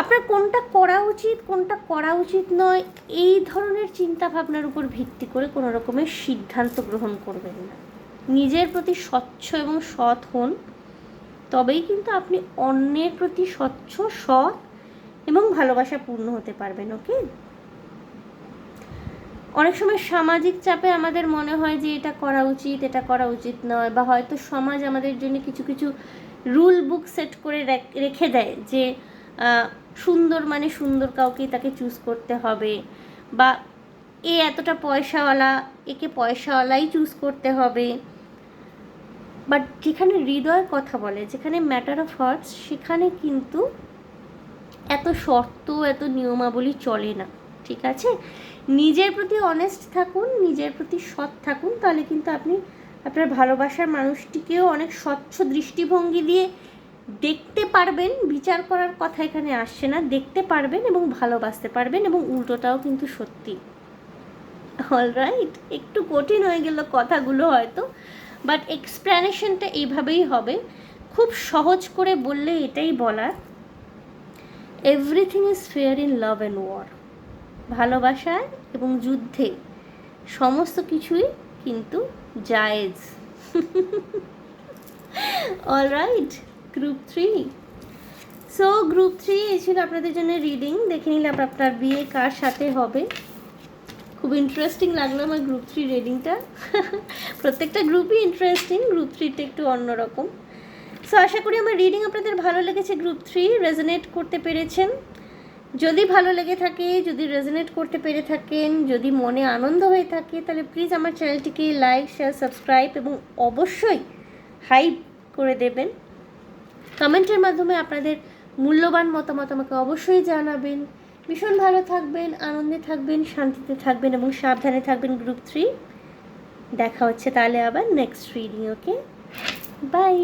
আপনার কোনটা করা উচিত নয়, এই ধরনের চিন্তা ভাবনার উপর ভিত্তি করে কোনো রকমের সিদ্ধান্ত গ্রহণ করবেন না। নিজের প্রতি স্বচ্ছ এবং সৎ হন, তবেই কিন্তু আপনি অন্যের প্রতি স্বচ্ছ, সৎ এবং ভালোবাসাপূর্ণ হতে পারবেন। ওকে, অনেক সময় সামাজিক চাপে আমাদের মনে হয় যে এটা করা উচিত নয়, বা হয়তো সমাজ আমাদের জন্য কিছু কিছু রুল বুক সেট করে রেখে দেয় যে সুন্দর মানে সুন্দর কাউকেই তাকে চুজ করতে হবে, বা এ এতটা পয়সাওয়ালা, একে পয়সাওয়ালাই চুজ করতে হবে। বাট যেখানে হৃদয় কথা বলে, যেখানে ম্যাটার অফ হার্টস, সেখানে কিন্তু এত শর্ত এত নিয়মাবলী চলে না, ঠিক আছে? নিজের প্রতি অনেস্ট থাকুন, নিজের প্রতি সৎ থাকুন, তাহলে কিন্তু আপনি আপনার ভালোবাসার মানুষটিকেও অনেক স্বচ্ছ দৃষ্টিভঙ্গি দিয়ে দেখতে পারবেন। বিচার করার কথা এখানে আসছে না, দেখতে পারবেন এবং ভালোবাসতে পারবেন, এবং উল্টোটাও কিন্তু সত্যি। অলরাইট, একটু কঠিন হয়ে গেল কথাগুলো হয়তো, বাট এক্সপ্লেনেশনটা এইভাবেই হবে। খুব সহজ করে বললে এটাই বলার, everything is fair in love and war. ভালোবাসায় এবং যুদ্ধে সমস্ত কিছুই কিন্তু জায়েজ। Alright, group 3। সো গ্রুপ 3 এই ছিল আপনাদের জন্য রিডিং। দেখে নিলাম আপনার বিয়ে কার সাথে হবে। খুব ইন্টারেস্টিং লাগলো আমার গ্রুপ 3 রিডিংটা। প্রত্যেকটা গ্রুপই ইন্টারেস্টিং, গ্রুপ 3টা একটু অন্যরকম। সো আশা করি আমার রিডিং আপনাদের ভালো লেগেছে, গ্রুপ 3 রেজোনেট করতে পেরেছেন। যদি ভালো লেগে থাকে, যদি রেজোনেট করতে পেরে থাকেন, যদি মনে আনন্দ হয়ে থাকে, তাহলে প্লিজ আমার চ্যানেলটিকে লাইক, শেয়ার, সাবস্ক্রাইব এবং অবশ্যই হাইপ করে দেবেন। কমেন্টের মাধ্যমে আপনাদের মূল্যবান মতামত আমাকে অবশ্যই জানাবেন। ভীষণ ভালো থাকবেন, আনন্দে থাকবেন, শান্তিতে থাকবেন এবং সাবধানে থাকবেন গ্রুপ 3। দেখা হচ্ছে তাহলে আবার নেক্সট রিডিং। Okay, by.